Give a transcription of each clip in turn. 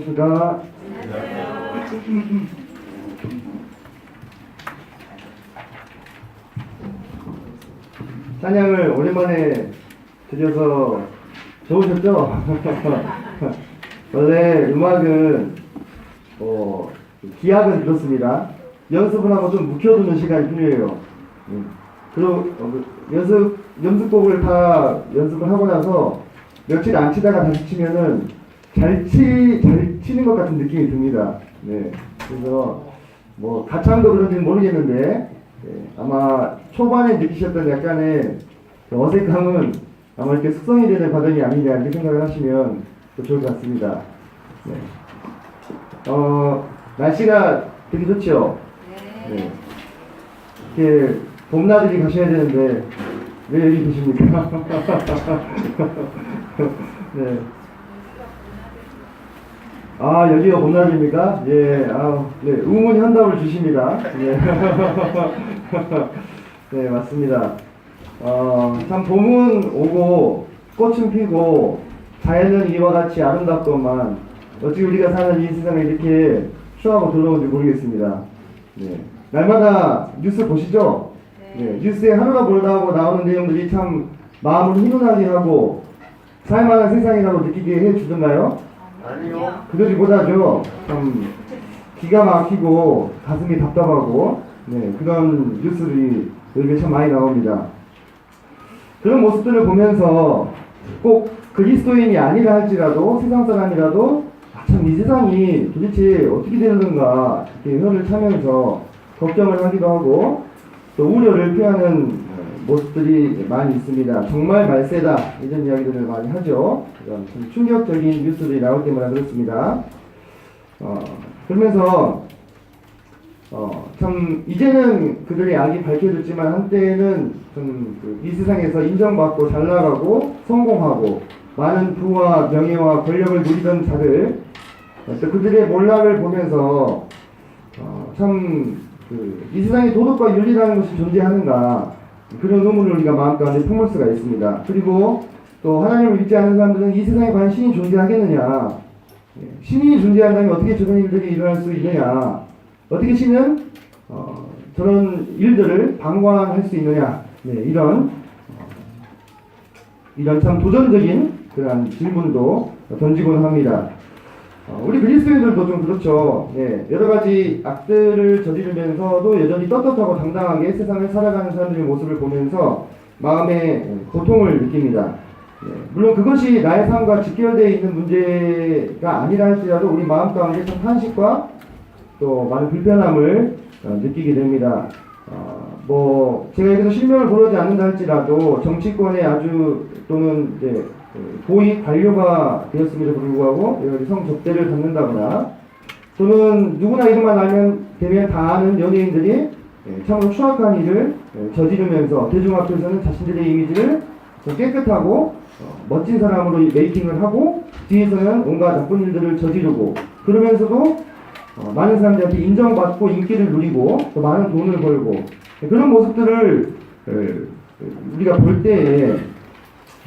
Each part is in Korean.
안녕하십니까. 찬양을 오랜만에 드려서 좋으셨죠? 원래 음악은 기악은 그렇습니다. 연습을 하고 좀 묵혀두는 시간이 필요해요. 그리고 연습곡을 다 연습을 하고 나서 며칠 안 치다가 다시 치면은 잘 치는 것 같은 느낌이 듭니다. 네. 그래서 뭐 가창도 그런지는 모르겠는데 아마 초반에 느끼셨던 약간의 어색함은 아마 이렇게 숙성이 되는 과정이 아니냐 이렇게 생각을 하시면 또 좋을 것 같습니다. 네. 날씨가 되게 좋죠? 네. 이렇게 봄나들이 가셔야 되는데 왜 여기 계십니까? 네. 아, 여기가 봄나들입니까? 예, 네, 의문이 한답을 주십니다. 네. 네, 맞습니다. 참 봄은 오고 꽃은 피고 자연은 이와 같이 아름답건만 어찌 우리가 사는 이 세상에 이렇게 추하고 더러운지 모르겠습니다. 네. 날마다 뉴스 보시죠? 네. 뉴스에 하루가 멀다 하고 나오는 내용들이 참 마음을 훈훈하게 하고 살만한 세상이라고 느끼게 해주던가요? 아니요. 그러지 못하죠. 참 기가 막히고 가슴이 답답하고 그런 뉴스들이 여기에 참 많이 나옵니다. 그런 모습들을 보면서 꼭 그리스도인이 아니라 할지라도 세상 사람이라도 참 이 세상이 도대체 어떻게 되는 건가 이렇게 혀를 차면서 걱정을 하기도 하고 또 우려를 표하는 모습들이 많이 있습니다. 정말 말세다 이런 이야기들을 많이 하죠. 이런 좀 충격적인 뉴스들이 나올 때마다 그렇습니다. 그러면서 참 이제는 그들의 악이 밝혀졌지만 한때는 좀 이 세상에서 인정받고 잘나가고 성공하고 많은 부와 명예와 권력을 누리던 자들 또 그들의 몰락을 보면서 참 이 세상에 도덕과 윤리라는 것이 존재하는가 그런 의문을 우리가 마음 가운데 품을 수가 있습니다. 그리고 또 하나님을 믿지 않는 사람들은 이 세상에 과연 신이 존재하겠느냐, 신이 존재한다면 어떻게 저런 일들이 일어날 수 있느냐, 어떻게 신은 저런 일들을 방관할 수 있느냐, 이런 참 도전적인 그런 질문도 던지곤 합니다. 우리 그리스도인들도 좀 그렇죠. 여러 가지 악들을 저지르면서도 여전히 떳떳하고 당당하게 세상을 살아가는 사람들의 모습을 보면서 마음에 고통을 느낍니다. 물론 그것이 나의 삶과 직결되어 있는 문제가 아니라 할지라도 우리 마음 가운데 참 탄식과 또 많은 불편함을 느끼게 됩니다. 제가 여기서 실명을 고르지 않는다 할지라도 정치권에 아주 또는 고위 관료가 되었음에도 불구하고 여러 성접대를 받는다거나 또는 누구나 이름만 알면 되면 다 아는 연예인들이 참으로 추악한 일을 저지르면서 대중 앞에서는 자신들의 이미지를 깨끗하고 멋진 사람으로 메이킹을 하고 뒤에서는 온갖 나쁜 일들을 저지르고 그러면서도 많은 사람들한테 인정받고 인기를 누리고 또 많은 돈을 벌고 그런 모습들을 우리가 볼 때에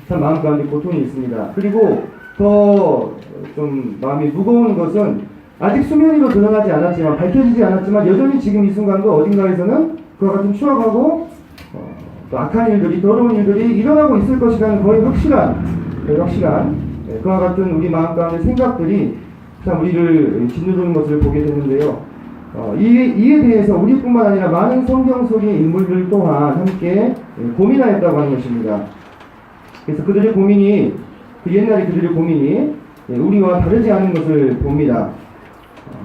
참 마음 가운데 고통이 있습니다. 그리고 더 좀 마음이 무거운 것은 아직 수면 위로 드러나지 않았지만 밝혀지지 않았지만 여전히 지금 이 순간도 어딘가에서는 그와 같은 추악하고 또 악한 일들이 더러운 일들이 일어나고 있을 것이라는 거의 확실한 그와 같은 우리 마음 가운데 생각들이 참 우리를 짓누르는 것을 보게 되는데요. 이에 대해서 우리뿐만 아니라 많은 성경 속의 인물들 또한 함께 고민하였다고 하는 것입니다. 그래서 그들의 고민이 옛날에 그들의 고민이 우리와 다르지 않은 것을 봅니다.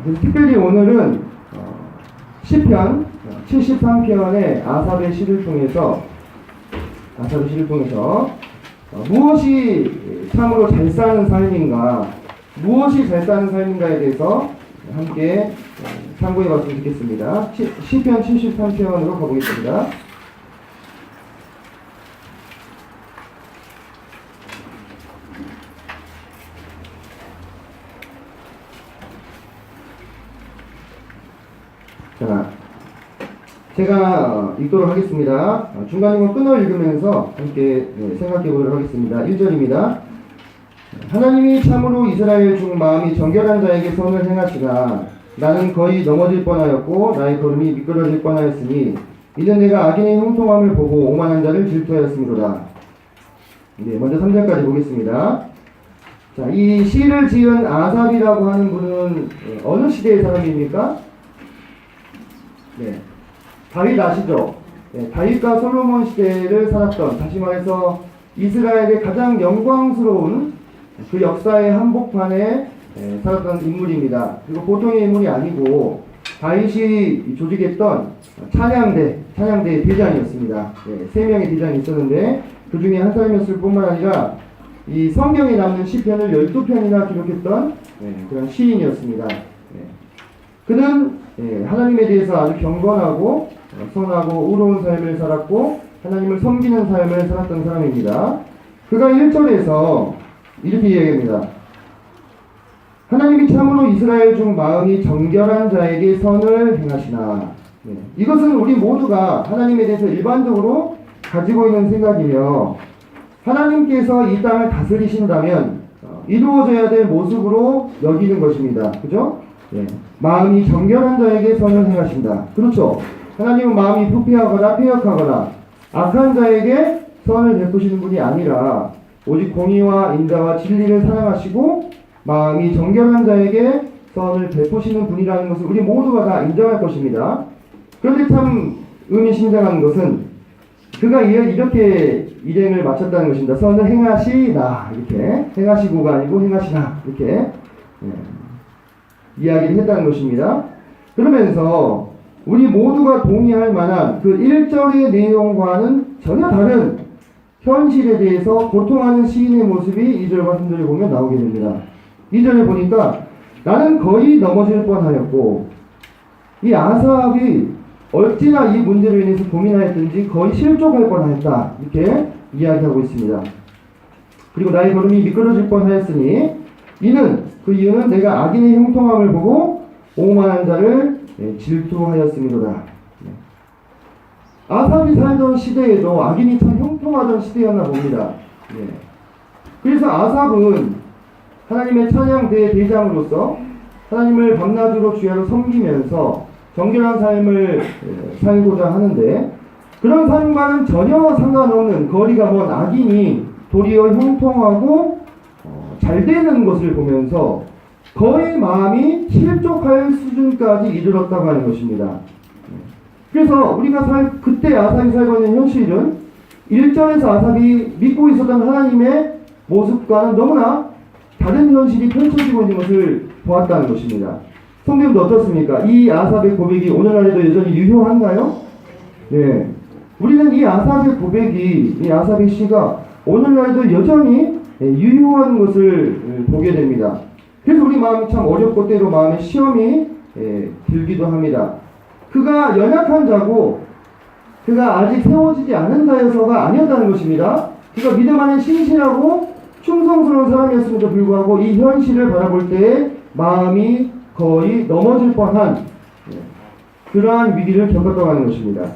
그래서 특별히 오늘은 시편 73편의 아삽의 시를 통해서 무엇이 참으로 잘 사는 삶인가, 무엇이 잘 사는 삶인가에 대해서 함께 참고해 봤으면 좋겠습니다. 시편 73편으로 가보겠습니다. 자, 제가 읽도록 하겠습니다. 중간중간 끊어 읽으면서 함께 생각해 보도록 하겠습니다. 1절입니다. 하나님이 참으로 이스라엘 중 마음이 정결한 자에게 선을 행하시나 나는 거의 넘어질 뻔하였고 나의 걸음이 미끄러질 뻔하였으니 이는 내가 악인의 형통함을 보고 오만한 자를 질투하였으므로다. 네, 먼저 3절까지 보겠습니다. 자, 이 시를 지은 아삽이라고 하는 분은 어느 시대의 사람입니까? 네, 다윗 아시죠? 네, 다윗과 솔로몬 시대를 살았던, 다시 말해서 이스라엘의 가장 영광스러운 그 역사의 한복판에 살았던 인물입니다. 그리고 보통의 인물이 아니고 다윗이 조직했던 찬양대의 대장이었습니다. 네, 3명의 대장이 있었는데 그 중에 한 사람이었을 뿐만 아니라 이 성경에 남는 시편을 12편이나 기록했던 그런 시인이었습니다. 그는 하나님에 대해서 아주 경건하고 선하고 의로운 삶을 살았고 하나님을 섬기는 삶을 살았던 사람입니다. 그가 1절에서 이렇게 이야기합니다. 하나님이 참으로 이스라엘 중 마음이 정결한 자에게 선을 행하시나. 이것은 우리 모두가 하나님에 대해서 일반적으로 가지고 있는 생각이며 하나님께서 이 땅을 다스리신다면 이루어져야 될 모습으로 여기는 것입니다. 그죠? 마음이 정결한 자에게 선을 행하신다. 그렇죠? 하나님은 마음이 부패하거나 패역하거나 악한 자에게 선을 베푸시는 분이 아니라 오직 공의와 인자와 진리를 사랑하시고 마음이 정결한 자에게 선을 베푸시는 분이라는 것을 우리 모두가 다 인정할 것입니다. 그런데 참 의미심장한 것은 그가 이렇게 일행을 마쳤다는 것입니다. 선을 행하시나, 이렇게 행하시고가 아니고 행하시나, 이렇게 이야기를 했다는 것입니다. 그러면서 우리 모두가 동의할 만한 그 1절의 내용과는 전혀 다른 현실에 대해서 고통하는 시인의 모습이 2절과 3절에 보면 나오게 됩니다. 2절에 보니까 나는 거의 넘어질 뻔하였고, 이 아삽이 어찌나 이 문제로 인해서 고민하였든지 거의 실족할 뻔하였다, 이렇게 이야기하고 있습니다. 그리고 나의 걸음이 미끄러질 뻔하였으니 그 이유는 내가 악인의 형통함을 보고 오만한 자를 질투하였음이로다. 아삽이 살던 시대에도 악인이 참 형통하던 시대였나 봅니다. 그래서 아삽은 하나님의 찬양대 대장으로서 하나님을 밤낮으로 주야로 섬기면서 정결한 삶을 살고자 하는데, 그런 삶과는 전혀 상관없는 거리가 먼 악인이 도리어 형통하고 잘 되는 것을 보면서 거의 마음이 실족할 수준까지 이르렀다고 하는 것입니다. 그래서 우리가 그때 아삽이 살고 있는 현실은 1절에서 아삽이 믿고 있었던 하나님의 모습과는 너무나 다른 현실이 펼쳐지고 있는 것을 보았다는 것입니다. 성도님도 어떻습니까? 이 아삽의 고백이 오늘날에도 여전히 유효한가요? 네. 우리는 이 아삽의 고백이, 이 아삽의 시가 오늘날에도 여전히 유효한 것을 보게 됩니다. 그래서 우리 마음이 참 어렵고 때로 마음에 시험이 들기도 합니다. 그가 연약한 자고 그가 아직 세워지지 않은 자여서가 아니었다는 것입니다. 그가 믿음 안에 신실하고 충성스러운 사람이었음에도 불구하고 이 현실을 바라볼 때에 마음이 거의 넘어질 뻔한 그러한 위기를 겪었다고 하는 것입니다.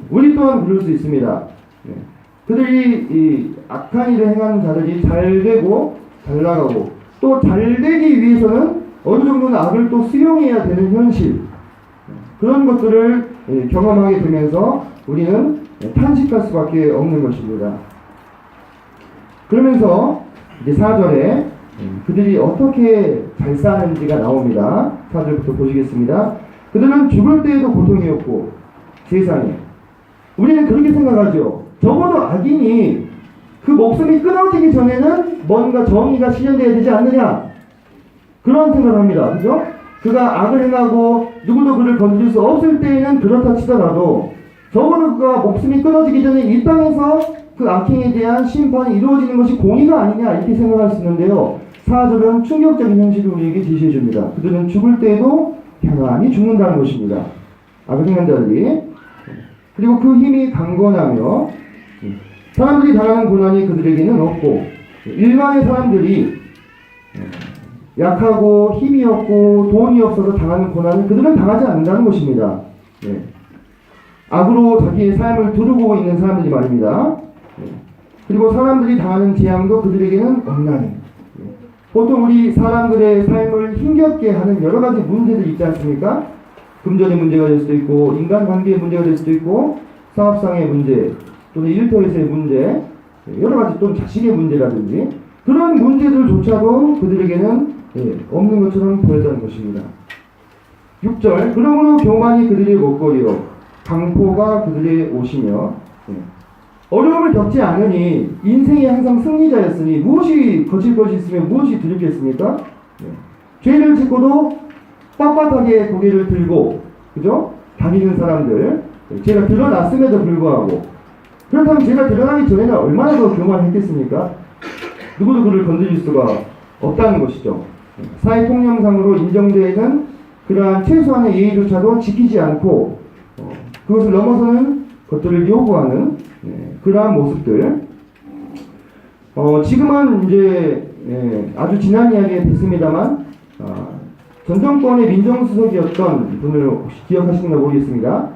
우리 또한 그럴 수 있습니다. 그들이 이 악한 일을 행하는 자들이 잘 되고 잘 나가고 또 잘 되기 위해서는 어느 정도는 악을 또 수용해야 되는 현실, 그런 것들을 경험하게 되면서 우리는 탄식할 수밖에 없는 것입니다. 그러면서 이제 4절에 그들이 어떻게 잘 사는지가 나옵니다. 4절부터 보시겠습니다. 그들은 죽을 때에도 고통이었고, 세상에 우리는 그렇게 생각하죠. 적어도 악인이 그 목숨이 끊어지기 전에는 뭔가 정의가 실현되어야 되지 않느냐, 그런 생각을 합니다. 그죠? 그가 악을 행하고 누구도 그를 건드릴 수 없을 때에는 그렇다 치더라도 적어도 그가 목숨이 끊어지기 전에 이 땅에서 그 악행에 대한 심판이 이루어지는 것이 공의가 아니냐, 이렇게 생각할 수 있는데요. 4절은 충격적인 현실을 우리에게 제시해 줍니다. 그들은 죽을 때에도 평안히 죽는다는 것입니다. 악을 행한 자들이. 그리고 그 힘이 강건하며 사람들이 당하는 고난이 그들에게는 없고, 일반의 사람들이 약하고 힘이 없고 돈이 없어서 당하는 고난을 그들은 당하지 않는다는 것입니다. 악으로 자기의 삶을 두르고 있는 사람들이 말입니다. 그리고 사람들이 당하는 재앙도 그들에게는 없나니. 보통 우리 사람들의 삶을 힘겹게 하는 여러 가지 문제들이 있지 않습니까? 금전의 문제가 될 수도 있고, 인간관계의 문제가 될 수도 있고, 사업상의 문제, 또는 일터에서의 문제, 여러 가지 또는 자식의 문제라든지 그런 문제들조차도 그들에게는 없는 것처럼 보였다는 것입니다. 6절, 그러므로 교만이 그들의 먹거리요 강포가 그들의 옷이며 어려움을 겪지 않으니 인생이 항상 승리자였으니 무엇이 거칠 것이 있으면 무엇이 두렵겠습니까? 죄를 짓고도 빳빳하게 고개를 들고 그죠? 다니는 사람들, 제가 드러났음에도 불구하고, 그렇다면 제가 드러나기 전에는 얼마나 더 교만했겠습니까? 누구도 그를 건드릴 수가 없다는 것이죠. 사회 통념상으로 인정되는 그러한 최소한의 예의조차도 지키지 않고 그것을 넘어서는 것들을 요구하는 그러한 모습들. 지금은 이제 아주 지난 이야기에 됐습니다만 전 정권의 민정수석이었던 분을 혹시 기억하시는가 모르겠습니다.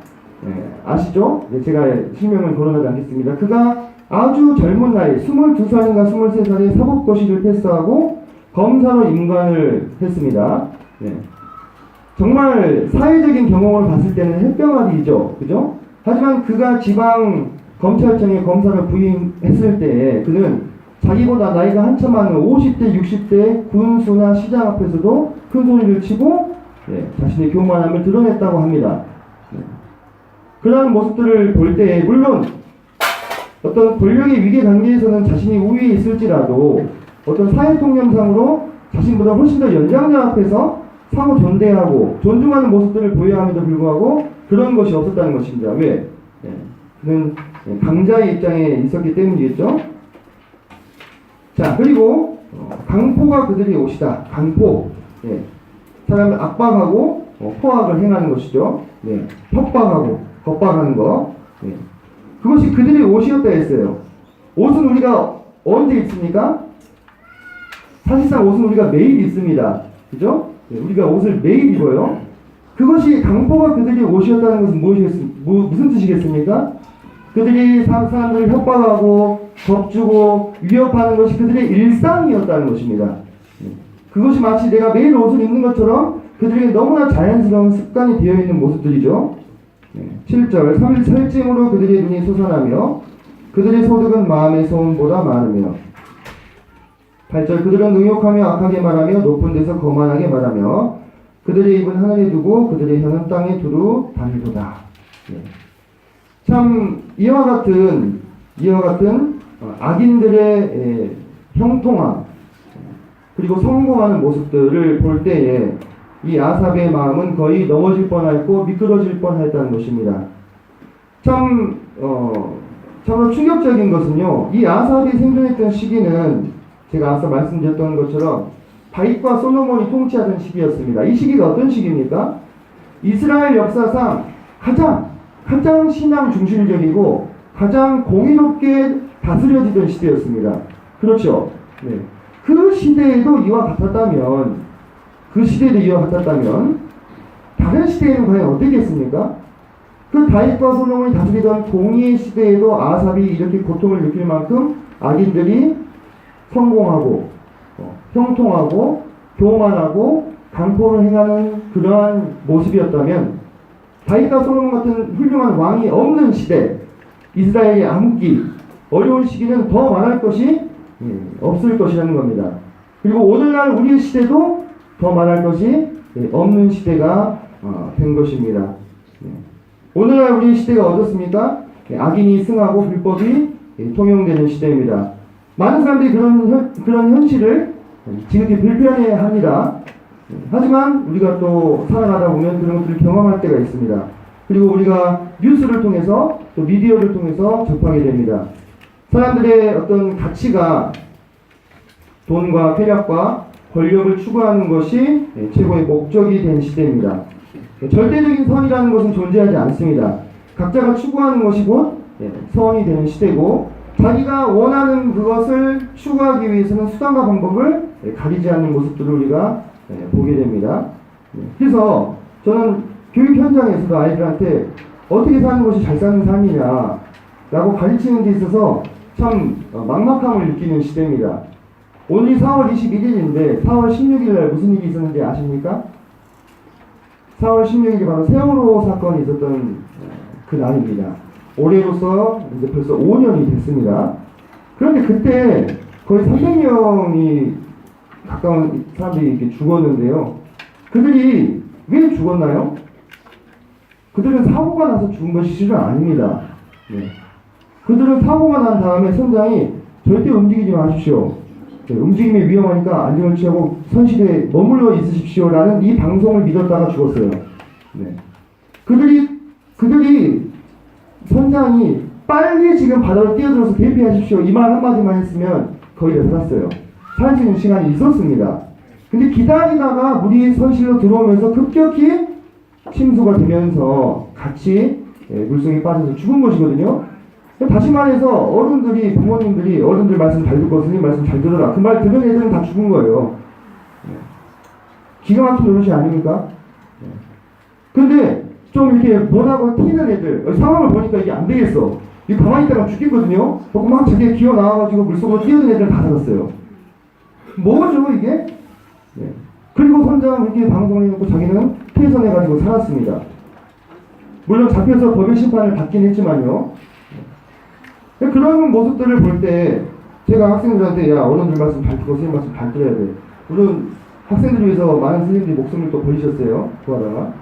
아시죠? 제가 실명을 거론하지 않겠습니다. 그가 아주 젊은 나이 22살인가 23살에 사법고시를 패스하고 검사로 임관을 했습니다. 정말 사회적인 경험을 봤을 때는 햇병아리죠. 그죠? 하지만 그가 지방 검찰청에 검사를 부임했을 때 그는 자기보다 나이가 한참 많은 50대, 60대 군수나 시장 앞에서도 큰 소리를 치고 자신의 교만함을 드러냈다고 합니다. 그러한 모습들을 볼 때 물론 어떤 권력의 위계 관계에서는 자신이 우위에 있을지라도 어떤 사회 통념상으로 자신보다 훨씬 더 연장자 앞에서 상호 존대하고 존중하는 모습들을 보여야 함에도 불구하고 그런 것이 없었다는 것입니다. 왜? 그는 강자의 입장에 있었기 때문이겠죠. 자, 그리고 강포가 그들의 옷이다. 강포. 사람을 압박하고 포악을 행하는 것이죠. 협박하고 겁박하는 거. 그것이 그들의 옷이었다 했어요. 옷은 우리가 언제 입습니까? 사실상 옷은 우리가 매일 입습니다. 그죠? 우리가 옷을 매일 입어요. 그것이 강포가 그들의 옷이었다는 것은 무슨 뜻이겠습니까? 그들이 사람들을 협박하고 겁주고 위협하는 것이 그들의 일상이었다는 것입니다. 그것이 마치 내가 매일 옷을 입는 것처럼 그들에게 너무나 자연스러운 습관이 되어 있는 모습들이죠. 7절, 살찜으로 그들의 눈이 솟아나며 그들의 소득은 마음의 소음보다 많으며 8절, 그들은 능욕하며 악하게 말하며 높은 데서 거만하게 말하며 그들의 입은 하늘에 두고 그들의 혀는 땅에 두루 다니도다. 참 이와 같은 악인들의 형통함 그리고 성공하는 모습들을 볼 때에 이 아삽의 마음은 거의 넘어질 뻔했고 미끄러질 뻔했다는 것입니다. 참으로 충격적인 것은요, 이 아삽이 생존했던 시기는 제가 앞서 말씀드렸던 것처럼 다윗과 솔로몬이 통치하던 시기였습니다. 이 시기가 어떤 시기입니까? 이스라엘 역사상 가장 신앙 중심적이고 가장 공의롭게 다스려지던 시대였습니다. 그렇죠? 그 시대에도 이와 같았다면 다른 시대에는 과연 어떻겠습니까? 그 다윗과 솔로몬이 다스리던 공의의 시대에도 아삽이 이렇게 고통을 느낄 만큼 악인들이 성공하고 형통하고 교만하고 강포를 행하는 그러한 모습이었다면 다윗과 솔로몬 같은 훌륭한 왕이 없는 시대, 이스라엘이 암기 어려운 시기는 더 말할 것이 없을 것이라는 겁니다. 그리고 오늘날 우리의 시대도 더 말할 것이 없는 시대가 된 것입니다. 오늘날 우리의 시대가 어떻습니까? 악인이 승하고 불법이 통용되는 시대입니다. 많은 사람들이 그런 현실을 지극히 불편해합니다. 하지만 우리가 또 살아가다 보면 그런 것들을 경험할 때가 있습니다. 그리고 우리가 뉴스를 통해서 또 미디어를 통해서 접하게 됩니다. 사람들의 어떤 가치가 돈과 쾌락과 권력을 추구하는 것이 최고의 목적이 된 시대입니다. 절대적인 선이라는 것은 존재하지 않습니다. 각자가 추구하는 것이 곧 선이 되는 시대고 자기가 원하는 그것을 추구하기 위해서는 수단과 방법을 가리지 않는 모습들을 우리가 보게 됩니다. 그래서 저는 교육 현장에서도 아이들한테 어떻게 사는 것이 잘 사는 삶이냐 라고 가르치는 데 있어서 참 막막함을 느끼는 시대입니다. 오늘이 4월 21일인데 4월 16일 날 무슨 일이 있었는지 아십니까? 4월 16일이 바로 세월호 사건이 있었던 그 날입니다. 올해로서 이제 벌써 5년이 됐습니다. 그런데 그때 거의 300명이 가까운 사람들이 이렇게 죽었는데요. 그들이 왜 죽었나요? 그들은 사고가 나서 죽은 것이 실은 아닙니다. 네. 그들은 사고가 난 다음에 선장이 절대 움직이지 마십시오. 네, 움직임이 위험하니까 안전을 취하고 선실에 머물러 있으십시오라는 이 방송을 믿었다가 죽었어요. 네. 그들이 선장이 빨리 지금 바다로 뛰어들어서 대피하십시오 이 말 한마디만 했으면 거의 다 살았어요. 살 수 있는 시간이 있었습니다. 근데 기다리다가 물이 선실로 들어오면서 급격히 침수가 되면서 같이 물속에 빠져서 죽은 것이거든요. 다시 말해서 어른들이, 부모님들이 어른들 말씀 잘 듣고 스님 말씀 잘 들어라 그 말 들은 애들은 다 죽은 거예요. 기가 막힌 노릇이 아닙니까? 근데 좀 이렇게 못하고 튀는 애들 상황을 보니까 이게 안 되겠어. 이거 가만히 있다가 죽겠거든요. 그리고 막 자기가 기어 나와가지고 물속으로 뛰어든 애들은 다 살았어요. 뭐죠 이게? 네. 그리고 선장은 이렇게 방송을 해놓고 자기는 퇴선해가지고 살았습니다. 물론 잡혀서 법의 심판을 받긴 했지만요. 그런 모습들을 볼 때 제가 학생들한테 야 어른들 말씀 잘 듣고 선생님 말씀 잘 들어야 돼. 물론 학생들을 위해서 많은 선생님들이 목숨을 또 버리셨어요. 구하다가.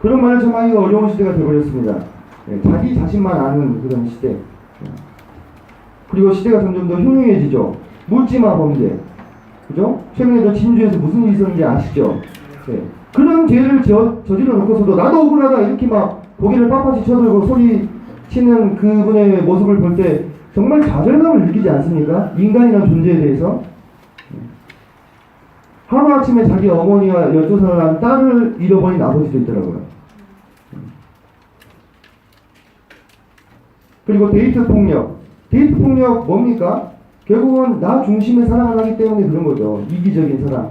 그런 말을 참 하기가 어려운 시대가 되어버렸습니다. 네, 자기 자신만 아는 그런 시대. 네. 그리고 시대가 점점 더 흉흉해지죠. 묻지마 범죄. 그죠? 최근에 저 진주에서 무슨 일이 있었는지 아시죠? 네. 그런 죄를 저질러 놓고서도 나도 억울하다 이렇게 막 고개를 빳빳이 쳐들고 소리 치는 그분의 모습을 볼 때 정말 좌절감을 느끼지 않습니까? 인간이라는 존재에 대해서. 하루아침에 자기 어머니와 여조선을 한 딸을 잃어버린 아버지도 있더라고요. 그리고 데이트 폭력. 데이트 폭력 뭡니까? 결국은 나 중심의 사랑을 하기 때문에 그런 거죠. 이기적인 사랑.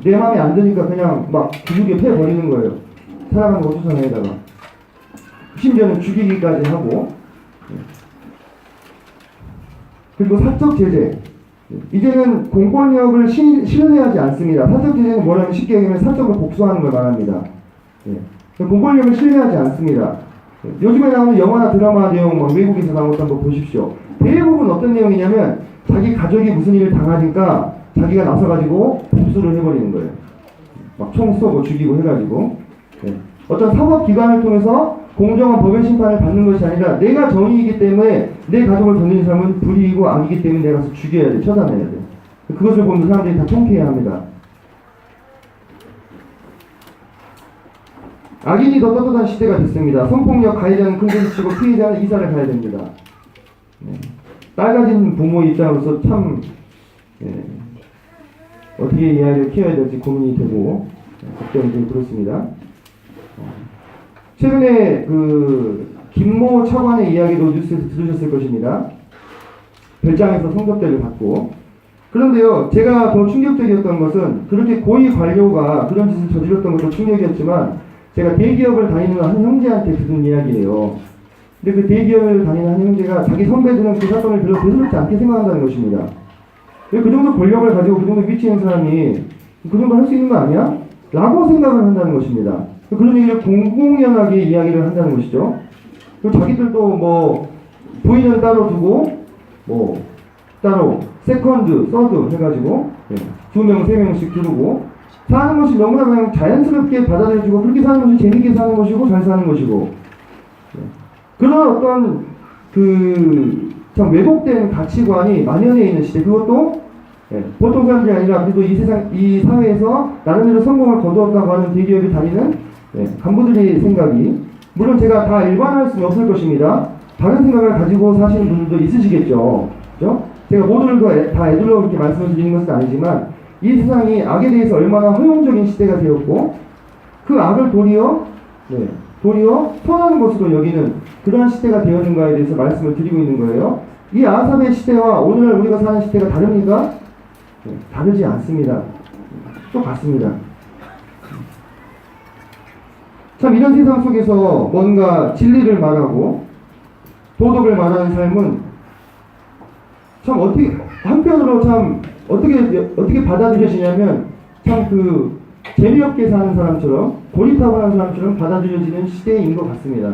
내 마음에 안 드니까 그냥 막 기죽여 패버리는 거예요. 사랑하는 거 수선에다가. 심지어는 죽이기까지 하고. 그리고 사적 제재. 이제는 공권력을 신뢰하지 않습니다. 사적 제재는 뭐라면 쉽게 얘기하면 사적을 복수하는 걸 말합니다. 공권력을 신뢰하지 않습니다. 요즘에 나오는 영화나 드라마 내용, 외국에서 나온 것도 한번 보십시오. 대부분 어떤 내용이냐면 자기 가족이 무슨 일을 당하니까 자기가 나서가지고 복수를 해버리는 거예요. 막 총 쏘고 죽이고 해가지고. 어떤 사법기관을 통해서 공정한 법의 심판을 받는 것이 아니라 내가 정의이기 때문에 내 가족을 건드린 사람은 불의이고 악이기 때문에 내가 가서 죽여야 돼. 처단해야 돼. 그것을 보면 사람들이 다 통쾌해야 합니다. 악인이 더 떳떳한 시대가 됐습니다. 성폭력 가해자는 큰소리 치고 피해자는 이사를 가야 됩니다. 딸 가진 부모 입장으로서 참 어떻게 이 아이를 키워야 될지 고민이 되고 걱정이 좀 그렇습니다. 최근에 그 김모 차관의 이야기도 뉴스에서 들으셨을 것입니다. 별장에서 성접대를 받고. 그런데요, 제가 더 충격적이었던 것은 그렇게 고위 관료가 그런 짓을 저질렀던 것도 충격이었지만 제가 대기업을 다니는 한 형제한테 들은 이야기예요. 근데 그 대기업을 다니는 한 형제가 자기 선배들은 그 사건을 별로 대수롭지 않게 생각한다는 것입니다. 왜 그 정도 권력을 가지고 그 정도 위치에 있는 사람이 그 정도 할 수 있는 거 아니야? 라고 생각을 한다는 것입니다. 그런 얘기를 공공연하게 이야기를 한다는 것이죠. 그리고 자기들도 뭐 부인은 따로 두고 뭐 따로 세컨드, 서드 해가지고 2명, 3명씩 두르고 사는 것이 너무나 그냥 자연스럽게 받아들여지고 그렇게 사는 것이 재밌게 사는 것이고 잘 사는 것이고 그런 어떤 그 참 왜곡된 가치관이 만연해 있는 시대. 그것도 보통 사람들이 아니라 그래도 이 세상, 이 사회에서 나름대로 성공을 거두었다고 하는 대기업이 다니는 간부들의 생각이, 물론 제가 다 일반화할 수는 없을 것입니다. 다른 생각을 가지고 사시는 분들도 있으시겠죠. 그죠? 제가 모두를 다 애들러 이렇게 말씀을 드리는 것은 아니지만 이 세상이 악에 대해서 얼마나 허용적인 시대가 되었고 그 악을 도리어 선하는 것으로 여기는 그러한 시대가 되었는가에 대해서 말씀을 드리고 있는 거예요. 이 아삽의 시대와 오늘날 우리가 사는 시대가 다릅니까? 다르지 않습니다. 똑같습니다. 참 이런 세상 속에서 뭔가 진리를 말하고 도덕을 말하는 삶은 참 어떻게 한편으로 참 어떻게 받아들여지냐면 참 그 재미없게 사는 사람처럼 고리타분한 하는 사람처럼 받아들여지는 시대인 것 같습니다.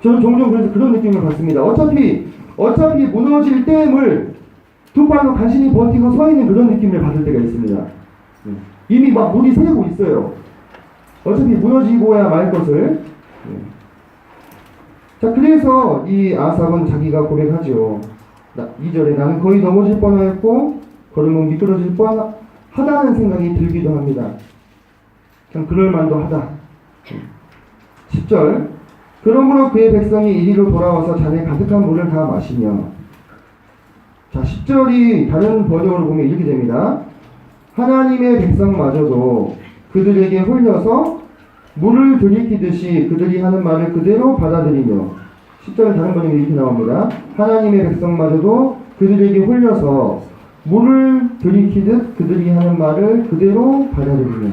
저는 종종 그래서 그런 느낌을 받습니다. 어차피 무너질 댐을 두 발로 간신히 버티고 서 있는 그런 느낌을 받을 때가 있습니다. 이미 막 물이 새고 있어요. 어차피 무너지고야 말 것을. 자, 그래서 이 아삽은 자기가 고백하죠. 2절에 나는 거의 넘어질 뻔하였고 걸음은 미끄러질 뻔하다는 생각이 들기도 합니다. 참 그럴만도 하다. 10절 그러므로 그의 백성이 이리로 돌아와서 잔에 가득한 물을 다 마시며. 자, 10절이 다른 번역으로 보면 이렇게 됩니다. 하나님의 백성마저도 그들에게 홀려서 물을 들이키듯이 그들이 하는 말을 그대로 받아들이며. 10절 다른 번역이 이렇게 나옵니다. 하나님의 백성마저도 그들에게 홀려서 물을 들이키듯 그들이 하는 말을 그대로 받아들이며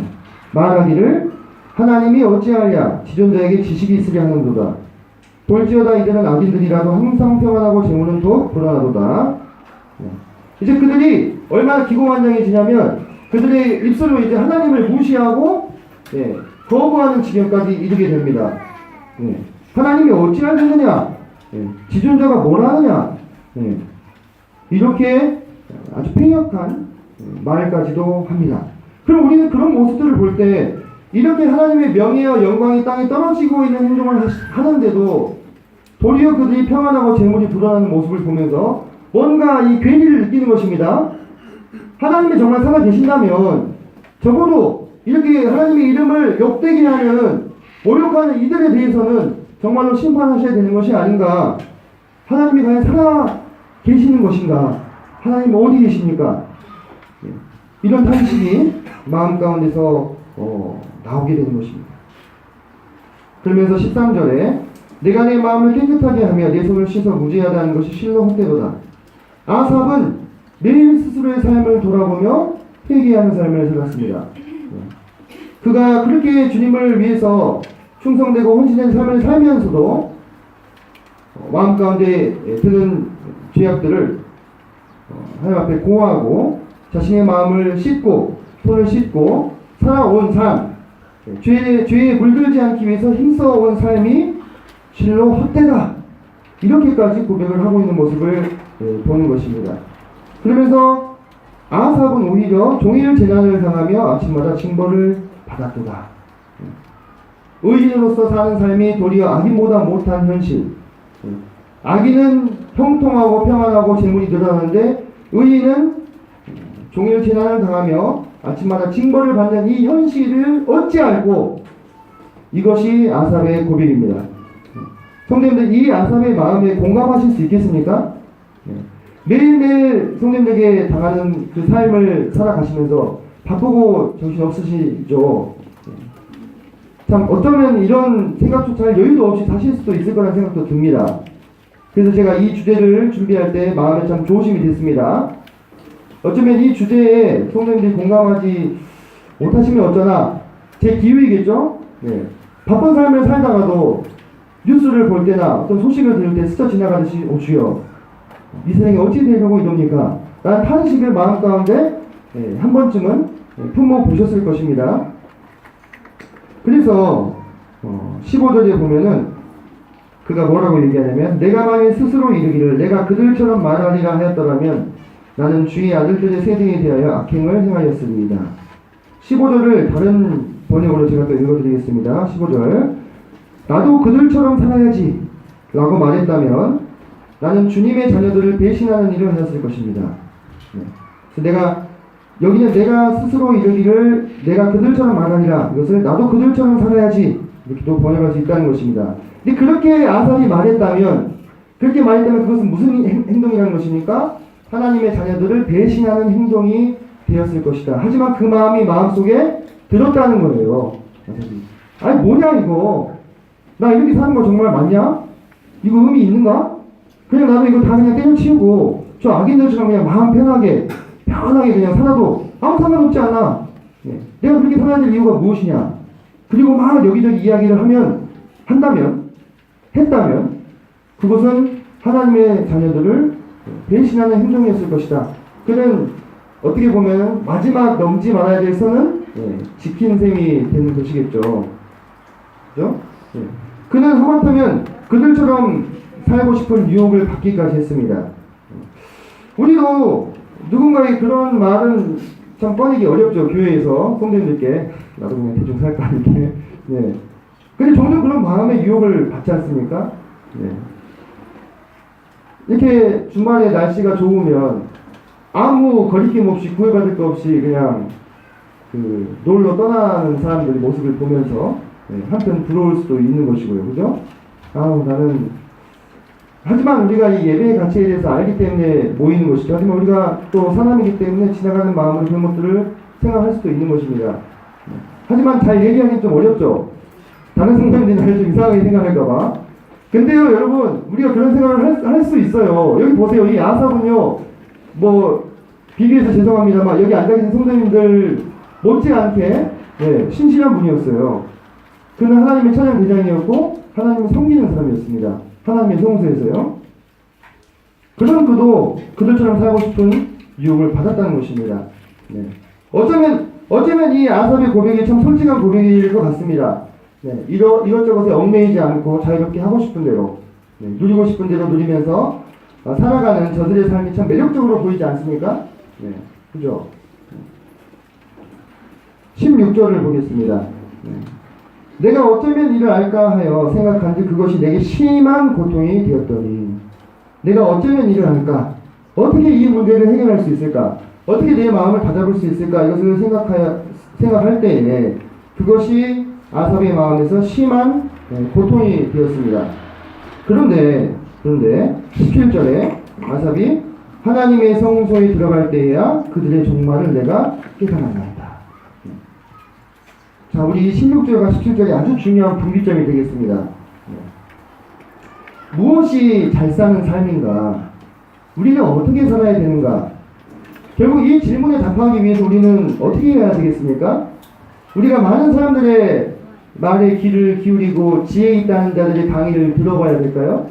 말하기를 하나님이 어찌하랴 지존자에게 지식이 있으려 하는도다. 볼지어다 이들은 악인들이라도 항상 평안하고 재물은 더욱 불안하도다. 이제 그들이 얼마나 기고만장해지냐면 그들의 입술로 이제 하나님을 무시하고 거부하는 지경까지 이르게 됩니다. 하나님이 어찌하느냐, 지존자가 뭘 하느냐, 이렇게 아주 폐역한 말까지도 합니다. 그럼 우리는 그런 모습들을 볼 때 이렇게 하나님의 명예와 영광이 땅에 떨어지고 있는 행동을 하는데도 도리어 그들이 평안하고 재물이 불어나는 모습을 보면서 뭔가 이 괴리를 느끼는 것입니다. 하나님이 정말 살아계신다면 적어도 이렇게 하나님의 이름을 욕되게 하는 모욕하는 이들에 대해서는 정말로 심판하셔야 되는 것이 아닌가. 하나님이 과연 살아계시는 것인가. 하나님 어디 계십니까? 이런 탄식이 마음 가운데서 나오게 되는 것입니다. 그러면서 13절에 내가 내 마음을 깨끗하게 하며 내 손을 씻어 무죄하다는 것이 실로 헛되도다. 아삽은 매일 스스로의 삶을 돌아보며 회개하는 삶을 살았습니다. 그가 그렇게 주님을 위해서 충성되고 헌신된 삶을 살면서도 마음 가운데 드는 죄악들을 하나님 앞에 고하고 자신의 마음을 씻고 손을 씻고 살아온 삶, 죄에 물들지 않기 위해서 힘써온 삶이 실로 헛되다. 이렇게까지 고백을 하고 있는 모습을 보는 것입니다. 그러면서 아삽은 오히려 종일 재난을 당하며 아침마다 징벌을 받았도다. 의인으로서 사는 삶이 도리어 악인보다 못한 현실. 악인은 형통하고 평안하고 재물이 늘어나는데 의인은 종일 재난을 당하며 아침마다 징벌을 받는 이 현실을 어찌 알고. 이것이 아삽의 고백입니다. 성도님들, 이 아삽의 마음에 공감하실 수 있겠습니까? 매일매일 성도님들에게 당하는 그 삶을 살아가시면서 바쁘고 정신없으시죠. 참 어쩌면 이런 생각조차 할 여유도 없이 사실 수도 있을 거라는 생각도 듭니다. 그래서 제가 이 주제를 준비할 때 마음에 참 조심이 됐습니다. 어쩌면 이 주제에 성도님들이 공감하지 못하시면 어쩌나 제 기회이겠죠? 바쁜 삶을 살다가도 뉴스를 볼 때나 어떤 소식을 들을 때 스쳐 지나가듯이 주여 이 세상에 어찌 되려고 이럽니까? 라는 탄식을 마음 가운데 한 번쯤은 품어 보셨을 것입니다. 그래서 15절에 보면은 그가 뭐라고 얘기하냐면 내가 만일 스스로 이르기를 내가 그들처럼 말하리라 하였더라면 나는 주의 아들들의 세대에 대하여 악행을 행하였으리이다. 15절을 다른 번역으로 제가 또 읽어드리겠습니다. 15절 나도 그들처럼 살아야지 라고 말했다면 나는 주님의 자녀들을 배신하는 일을 하였을 것입니다. 그래서 여기는 내가 스스로 이르기를 내가 그들처럼 말하니라, 이것을 나도 그들처럼 살아야지 이렇게도 번역할 수 있다는 것입니다. 근데 그렇게 아삽이 말했다면 그것은 무슨 행동이라는 것입니까? 하나님의 자녀들을 배신하는 행동이 되었을 것이다. 하지만 그 마음이 마음속에 들었다는 거예요. 아니 뭐냐 이거, 나 이렇게 사는 거 정말 맞냐? 이거 의미 있는가? 그냥 나도 이거 다 그냥 때려치우고 저 악인들처럼 그냥 마음 편하게 그냥 살아도 아무 상관없지 않아. 내가 그렇게 살아야 될 이유가 무엇이냐? 그리고 막 여기저기 이야기를 했다면 그것은 하나님의 자녀들을 배신하는 행동이었을 것이다. 그는 어떻게 보면 마지막 넘지 말아야 될 선은 지킨 셈이 되는 것이겠죠. 그죠? 그는 하마터면 그들처럼 살고 싶은 유혹을 받기까지 했습니다. 우리도 누군가의 그런 말은 참 꺼내기 어렵죠. 교회에서 성도님들께 나도 그냥 대충 살까 이렇게. 네. 근데 종종 그런 마음의 유혹을 받지 않습니까? 네. 이렇게 주말에 날씨가 좋으면 아무 거리낌 없이 구애받을 거 없이 그냥 그 놀러 떠나는 사람들의 모습을 보면서 한편 부러울 수도 있는 것이고요. 그죠? 하지만 우리가 이 예배의 가치에 대해서 알기 때문에 모이는 것이죠. 하지만 우리가 또 사람이기 때문에 지나가는 마음으로 그런 것들을 생각할 수도 있는 것입니다. 하지만 잘 얘기하기는 좀 어렵죠. 다른 성도님들이 나를 좀 이상하게 생각할까봐. 근데요, 여러분, 우리가 그런 생각을 할 수 있어요. 여기 보세요. 이 아삽은요, 비교해서 죄송합니다만, 여기 앉아계신 성도님들 못지않게, 신실한 분이었어요. 그는 하나님의 찬양 대장이었고, 하나님을 섬기는 사람이었습니다. 하나님의 성소에서요. 그런 그도 그들처럼 살고 싶은 유혹을 받았다는 것입니다. 어쩌면 이 아삽의 고백이 참 솔직한 고백일 것 같습니다. 이것저것에 얽매이지 않고 자유롭게 하고 싶은 대로, 누리고 싶은 대로 누리면서 살아가는 저들의 삶이 참 매력적으로 보이지 않습니까? 그죠? 16절을 보겠습니다. 내가 어쩌면 이를 알까 하여 생각한지 그것이 내게 심한 고통이 되었더니 내가 어쩌면 이를 알까? 어떻게 이 문제를 해결할 수 있을까? 어떻게 내 마음을 다잡을 수 있을까? 이것을 생각할 때에 그것이 아삽의 마음에서 심한 고통이 되었습니다. 그런데 17절에 아삽이 하나님의 성소에 들어갈 때에야 그들의 종말을 내가 깨달았나이다. 자, 우리 16절과 17절이 아주 중요한 분기점이 되겠습니다. 무엇이 잘 사는 삶인가? 우리는 어떻게 살아야 되는가? 결국 이 질문에 답하기 위해서 우리는 어떻게 해야 되겠습니까? 우리가 많은 사람들의 말에 귀를 기울이고 지혜 있다는 자들의 강의를 들어봐야 될까요?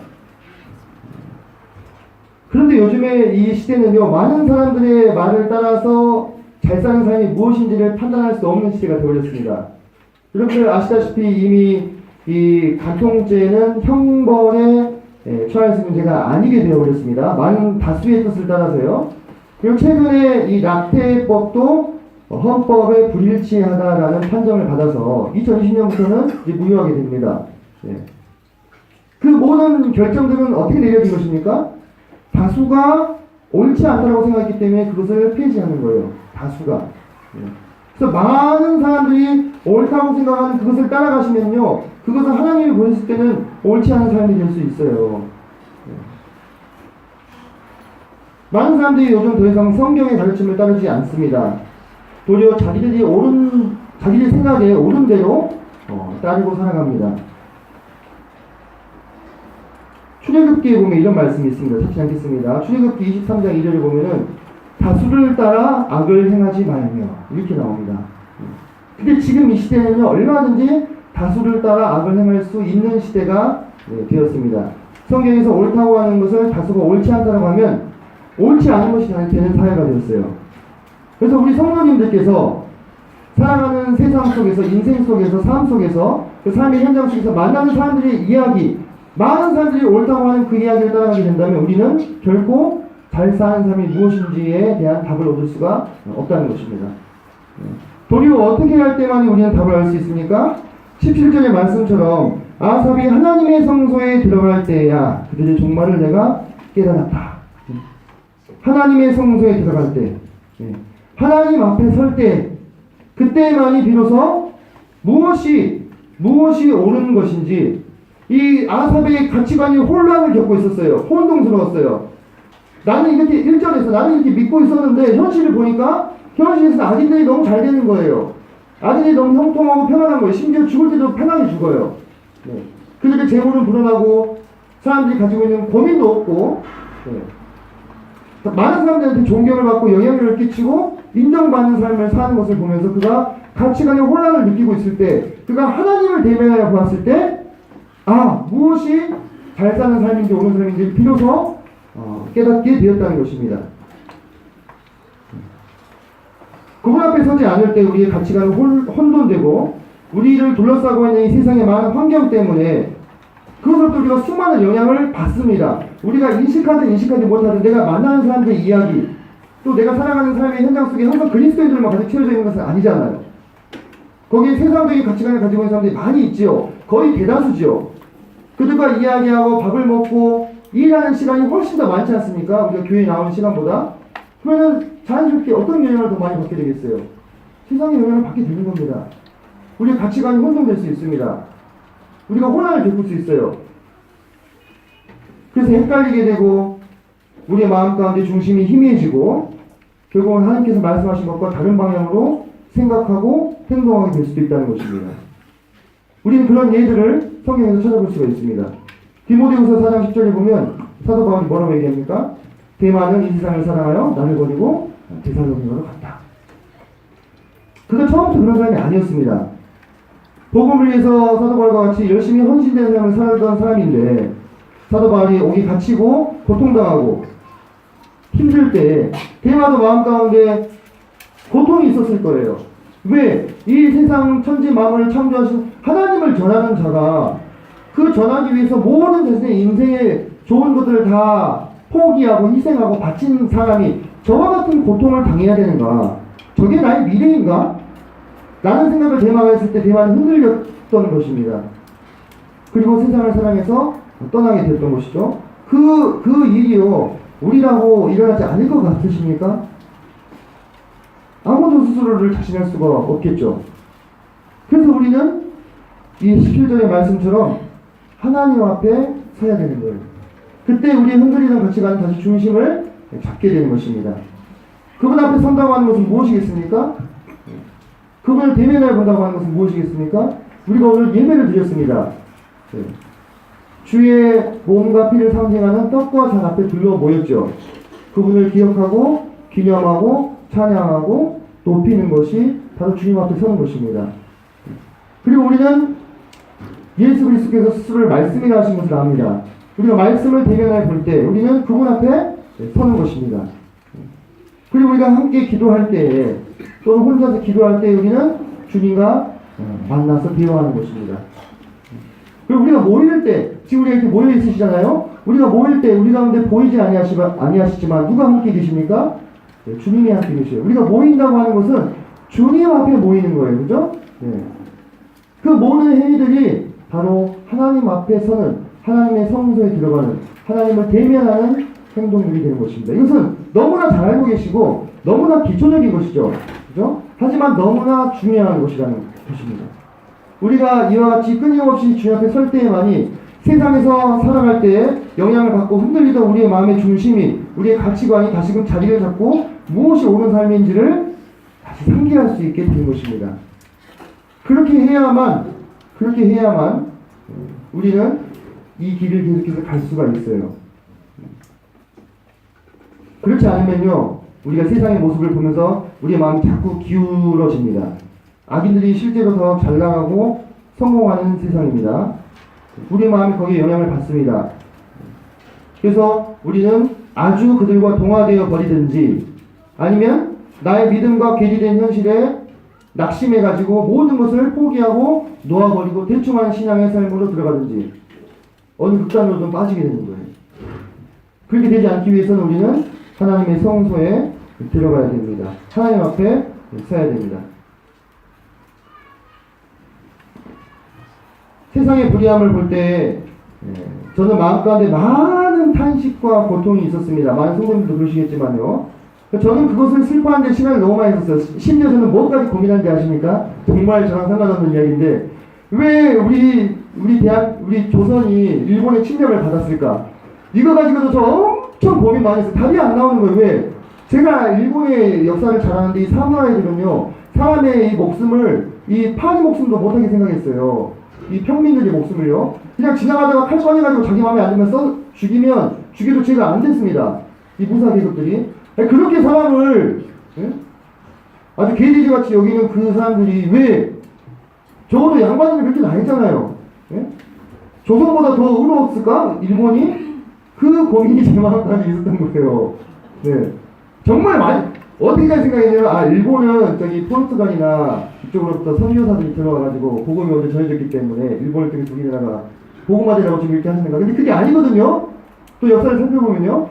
그런데 요즘에 이 시대는요, 많은 사람들의 말을 따라서 잘 사는 삶이 무엇인지를 판단할 수 없는 시대가 되어버렸습니다. 여러분들 아시다시피 이미 이 간통죄는 형벌에 처할 수 있는 죄가 아니게 되어버렸습니다. 많은 다수의 뜻을 따라서요. 그리고 최근에 이 낙태법도 헌법에 불일치하다라는 판정을 받아서 2020년부터는 이제 무효하게 됩니다. 그 모든 결정들은 어떻게 내려진 것입니까? 다수가 옳지 않다고 생각했기 때문에 그것을 폐지하는 거예요. 다수가. 그래서 많은 사람들이 옳다고 생각하는 그것을 따라가시면요, 그것은 하나님이 보셨을 때는 옳지 않은 삶이 될 수 있어요. 많은 사람들이 요즘 더 이상 성경의 가르침을 따르지 않습니다. 도리어 자기들이 생각에 옳은 대로 따르고 살아갑니다. 출애굽기에 보면 이런 말씀이 있습니다. 찾지 않겠습니다. 출애굽기 23장 2절에 보면은 다수를 따라 악을 행하지 말며 이렇게 나옵니다. 근데 지금 이 시대는요, 얼마든지 다수를 따라 악을 행할 수 있는 시대가 되었습니다. 성경에서 옳다고 하는 것을 다수가 옳지 않다고 하면 옳지 않은 것이 되는 사회가 되었어요. 그래서 우리 성도님들께서 살아가는 세상 속에서, 인생 속에서, 삶 속에서, 그 삶의 현장 속에서 만나는 사람들의 이야기, 많은 사람들이 옳다고 하는 그 이야기를 따라가게 된다면 우리는 결코 잘 사는 삶이 무엇인지에 대한 답을 얻을 수가 없다는 것입니다. 도리어 어떻게 할 때만이 우리는 답을 알 수 있습니까? 17절의 말씀처럼 아삽이 하나님의 성소에 들어갈 때야 그들의 종말을 내가 깨달았다. 하나님의 성소에 들어갈 때, 하나님 앞에 설 때, 그때만이 비로소 무엇이 옳은 것인지, 이 아삽의 가치관이 혼란을 겪고 있었어요. 혼동스러웠어요. 나는 이렇게 1절에서 나는 이렇게 믿고 있었는데 현실을 보니까 현실에서 아들들이 너무 잘 되는 거예요. 아들이 너무 형통하고 편안한 거예요. 심지어 죽을 때도 편하게 죽어요. 그들의 재물은 불어나고 사람들이 가지고 있는 고민도 없고, 많은 사람들한테 존경을 받고 영향력을 끼치고 인정받는 삶을 사는 것을 보면서 그가 가치관의 혼란을 느끼고 있을 때, 그가 하나님을 대면하여 보았을 때, 무엇이 잘 사는 삶인지 옳은 삶인지 비로소 깨닫게 되었다는 것입니다. 그분 앞에 서지 않을 때 우리의 가치관은 혼돈되고 우리를 둘러싸고 있는 이 세상의 많은 환경 때문에 그것으로부터 우리가 수많은 영향을 받습니다. 우리가 인식하든 인식하지 못하든 내가 만나는 사람들의 이야기 또 내가 살아가는 삶의 현장 속에 항상 그리스도인들만 가득 채워져 있는 것은 아니잖아요. 거기에 세상적인 가치관을 가지고 있는 사람들이 많이 있지요. 거의 대다수지요. 그들과 이야기하고 밥을 먹고 일하는 시간이 훨씬 더 많지 않습니까? 우리가 교회에 나오는 시간보다. 그러면 자연스럽게 어떤 영향을 더 많이 받게 되겠어요? 세상의 영향을 받게 되는 겁니다. 우리의 가치관이 혼동될 수 있습니다. 우리가 혼란을 겪을 수 있어요. 그래서 헷갈리게 되고 우리의 마음 가운데 중심이 희미해지고 결국은 하나님께서 말씀하신 것과 다른 방향으로 생각하고 행동하게 될 수도 있다는 것입니다. 우리는 그런 예들을 성경에서 찾아볼 수가 있습니다. 디모데후서 4장 10절에 보면 사도 바울이 뭐라고 얘기합니까? 대마는 이 세상을 사랑하여 나를 버리고 데살로니가로 갔다. 그가 처음부터 그런 사람이 아니었습니다. 복음을 위해서 사도 바울과 같이 열심히 헌신된 삶을 살던 사람인데 사도 바울이 옥이 갇히고 고통당하고 힘들 때 대마도 마음 가운데 고통이 있었을 거예요. 왜? 이 세상 천지 만물을 창조하신 하나님을 전하는 자가 그 전하기 위해서 모든 자신의 인생의 좋은 것들을 다 포기하고 희생하고 바친 사람이 저와 같은 고통을 당해야 되는가? 저게 나의 미래인가? 라는 생각을 대마가 했을 때 대마는 흔들렸던 것입니다. 그리고 세상을 사랑해서 떠나게 됐던 것이죠. 그 일이요, 우리라고 일어나지 않을 것 같으십니까? 아무도 스스로를 자신할 수가 없겠죠. 그래서 우리는 이 17절의 말씀처럼 하나님 앞에 서야 되는 거예요. 그때 우리의 흔들리는 가치관은 다시 중심을 잡게 되는 것입니다. 그분 앞에 선다고 하는 것은 무엇이겠습니까? 그분을 대면해 본다고 하는 것은 무엇이겠습니까? 우리가 오늘 예배를 드렸습니다. 주의 몸과 피를 상징하는 떡과 잔 앞에 둘러 모였죠. 그분을 기억하고 기념하고 찬양하고 높이는 것이 바로 주님 앞에 서는 것입니다. 그리고 우리는 예수 그리스도께서 스스로를 말씀이라 하신 것을 압니다. 우리가 말씀을 대면해 볼 때 우리는 그분 앞에 서는 것입니다. 그리고 우리가 함께 기도할 때 또는 혼자서 기도할 때 우리는 주님과 만나서 대화하는 것입니다. 그리고 우리가 모일 때, 지금 우리가 이렇게 모여 있으시잖아요. 우리가 모일 때 우리 가운데 보이지 아니하시지만 누가 함께 계십니까? 네, 주님이 함께 계셔요. 우리가 모인다고 하는 것은 주님 앞에 모이는 거예요. 그죠? 네. 그 모든 행위들이 바로 하나님 앞에 서는, 하나님의 성소에 들어가는, 하나님을 대면하는 행동들이 되는 것입니다. 이것은 너무나 잘 알고 계시고 너무나 기초적인 것이죠. 그죠? 하지만 너무나 중요한 것이라는 것입니다. 우리가 이와 같이 끊임없이 주님 앞에 설 때에만이 세상에서 살아갈 때에 영향을 받고 흔들리던 우리의 마음의 중심이, 우리의 가치관이 다시금 자리를 잡고 무엇이 옳은 삶인지를 다시 상기할 수 있게 되는 것입니다. 그렇게 해야만 우리는 이 길을 계속해서 갈 수가 있어요. 그렇지 않으면요, 우리가 세상의 모습을 보면서 우리의 마음이 자꾸 기울어집니다. 악인들이 실제로 더 잘 나가고 성공하는 세상입니다. 우리의 마음이 거기에 영향을 받습니다. 그래서 우리는 아주 그들과 동화되어 버리든지 아니면 나의 믿음과 괴리된 현실에 낙심해가지고 모든 것을 포기하고 놓아버리고 대충하는 신앙의 삶으로 들어가든지 어느 극단으로든 빠지게 되는 거예요. 그렇게 되지 않기 위해서는 우리는 하나님의 성소에 들어가야 됩니다. 하나님 앞에 서야 됩니다. 세상의 불의함을 볼 때 저는 마음 가운데 많은 탄식과 고통이 있었습니다. 많은 성도님도 그러시겠지만요. 저는 그것을 슬퍼하는 데 시간을 너무 많이 썼어요. 심지어 저는 뭐까지 고민한지 아십니까? 정말 저랑 상관없는 이야기인데 왜 우리 조선이 일본의 침략을 받았을까? 이거 가지고도 저 엄청 고민 많이 했어요. 답이 안 나오는 거예요. 왜? 제가 일본의 역사를 잘 아는데 이 사무라이들은요, 사람의 이 목숨을 이 파리 목숨도 못하게 생각했어요. 이 평민들의 목숨을요, 그냥 지나가다가 칼 꺼내가지고 자기 마음에 안 들면 죽이면 죽여도 죄가 안 됐습니다. 이 무사 계급들이. 그렇게 사람을 아주 개돼지같이 여기는 그 사람들이 왜, 적어도 양반들이 그렇게 나했잖아요. 조선보다 더 의로웠을까? 일본이? 그 고민이 제 마음까지 있었던 거예요. 네. 정말 많이, 어떻게까지 생각했냐면, 아, 일본은 저기 포르투갈이나 이쪽으로부터 선교사들이 들어와가지고 복음이 먼저 전해졌기 때문에 일본을 통해 독일나라가 복음화되라고 지금 이렇게 하시는가. 근데 그게 아니거든요? 또 역사를 살펴보면요.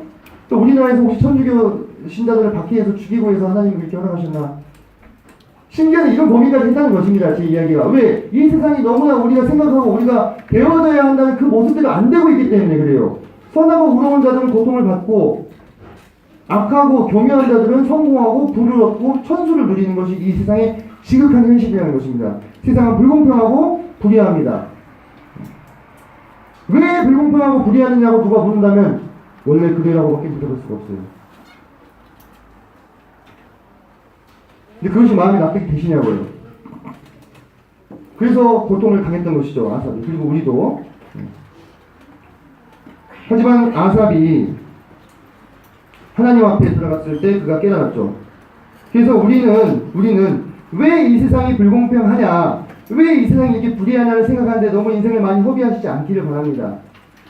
또 우리나라에서 혹시 천주교 신자들을 박해해서 죽이고 해서 하나님이 그렇게 허락하셨나? 심지어는 이런 범위까지 했다는 것입니다. 제 이야기가. 왜? 이 세상이 너무나 우리가 생각하고 우리가 배워져야 한다는 그 모습대로 안 되고 있기 때문에 그래요. 선하고 의로운 자들은 고통을 받고 악하고 교묘한 자들은 성공하고 부를 얻고 천수를 누리는 것이 이 세상의 지극한 현실이라는 것입니다. 세상은 불공평하고 불의합니다. 왜 불공평하고 불의하느냐고 누가 묻는다면 원래 그래라고밖에 물어볼 수가 없어요. 근데 그것이 마음에 납득이 되시냐고요. 그래서 고통을 당했던 것이죠, 아삽이. 그리고 우리도. 하지만 아삽이 하나님 앞에 들어갔을 때 그가 깨달았죠. 그래서 우리는 왜 이 세상이 불공평하냐, 왜 이 세상이 이렇게 불의하냐를 생각하는데 너무 인생을 많이 허비하시지 않기를 바랍니다.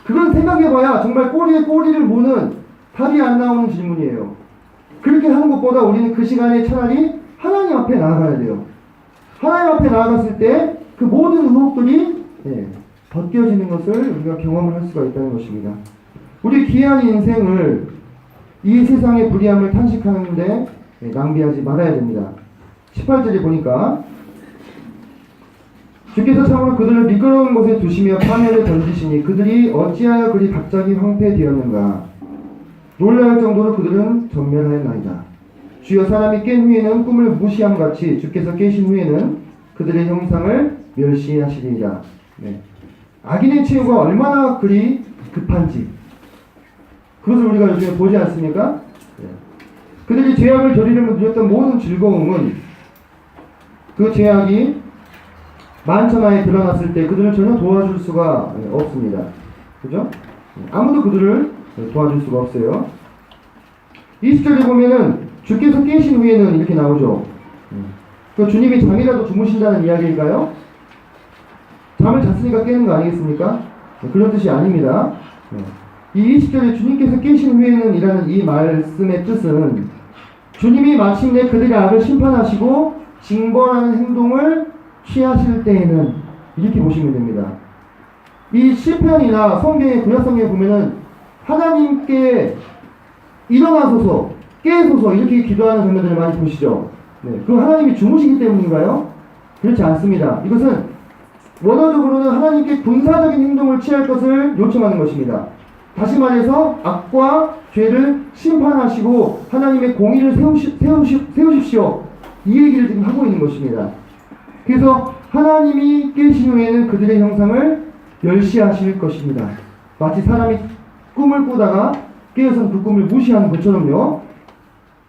그건 생각해봐야 정말 꼬리에 꼬리를 무는 답이 안 나오는 질문이에요. 그렇게 하는 것보다 우리는 그 시간에 차라리 하나님 앞에 나아가야 돼요. 하나님 앞에 나아갔을 때 그 모든 의혹들이 벗겨지는 것을 우리가 경험을 할 수가 있다는 것입니다. 우리 귀한 인생을 이 세상의 불의함을 탄식하는데 낭비하지 말아야 됩니다. 18절에 보니까 주께서 참으로 그들을 미끄러운 곳에 두시며 파멸에 던지시니 그들이 어찌하여 그리 갑자기 황폐되었는가. 놀라울 정도로 그들은 전멸하였나이다. 주여 사람이 깬 후에는 꿈을 무시함같이 주께서 깨신 후에는 그들의 형상을 멸시하시리라. 네. 악인의 최후가 얼마나 그리 급한지 그것을 우리가 요즘에 보지 않습니까? 네. 그들이 죄악을 저지르며 누렸던 모든 즐거움은 그 죄악이 만천하에 드러났을 때 그들을 전혀 도와줄 수가 없습니다. 그죠? 아무도 그들을 도와줄 수가 없어요. 20절에 보면은 주께서 깨신 후에는 이렇게 나오죠. 그 주님이 잠이라도 주무신다는 이야기일까요? 잠을 잤으니까 깨는 거 아니겠습니까? 그런 뜻이 아닙니다. 이 20절에 주님께서 깨신 후에는 이라는 이 말씀의 뜻은 주님이 마침내 그들의 악을 심판하시고 징벌하는 행동을 취하실 때에는 이렇게 보시면 됩니다. 이 시편이나 성경의 구약성경에 보면은 하나님께 일어나소서 깨소서 이렇게 기도하는 장면들을 많이 보시죠. 네, 그 하나님이 주무시기 때문인가요? 그렇지 않습니다. 이것은 원어적으로는 하나님께 군사적인 행동을 취할 것을 요청하는 것입니다. 다시 말해서 악과 죄를 심판하시고 하나님의 공의를 세우십시오. 이 얘기를 지금 하고 있는 것입니다. 그래서 하나님이 깨신 후에는 그들의 형상을 멸시하실 것입니다. 마치 사람이 꿈을 꾸다가 깨어서 그 꿈을 무시하는 것처럼요.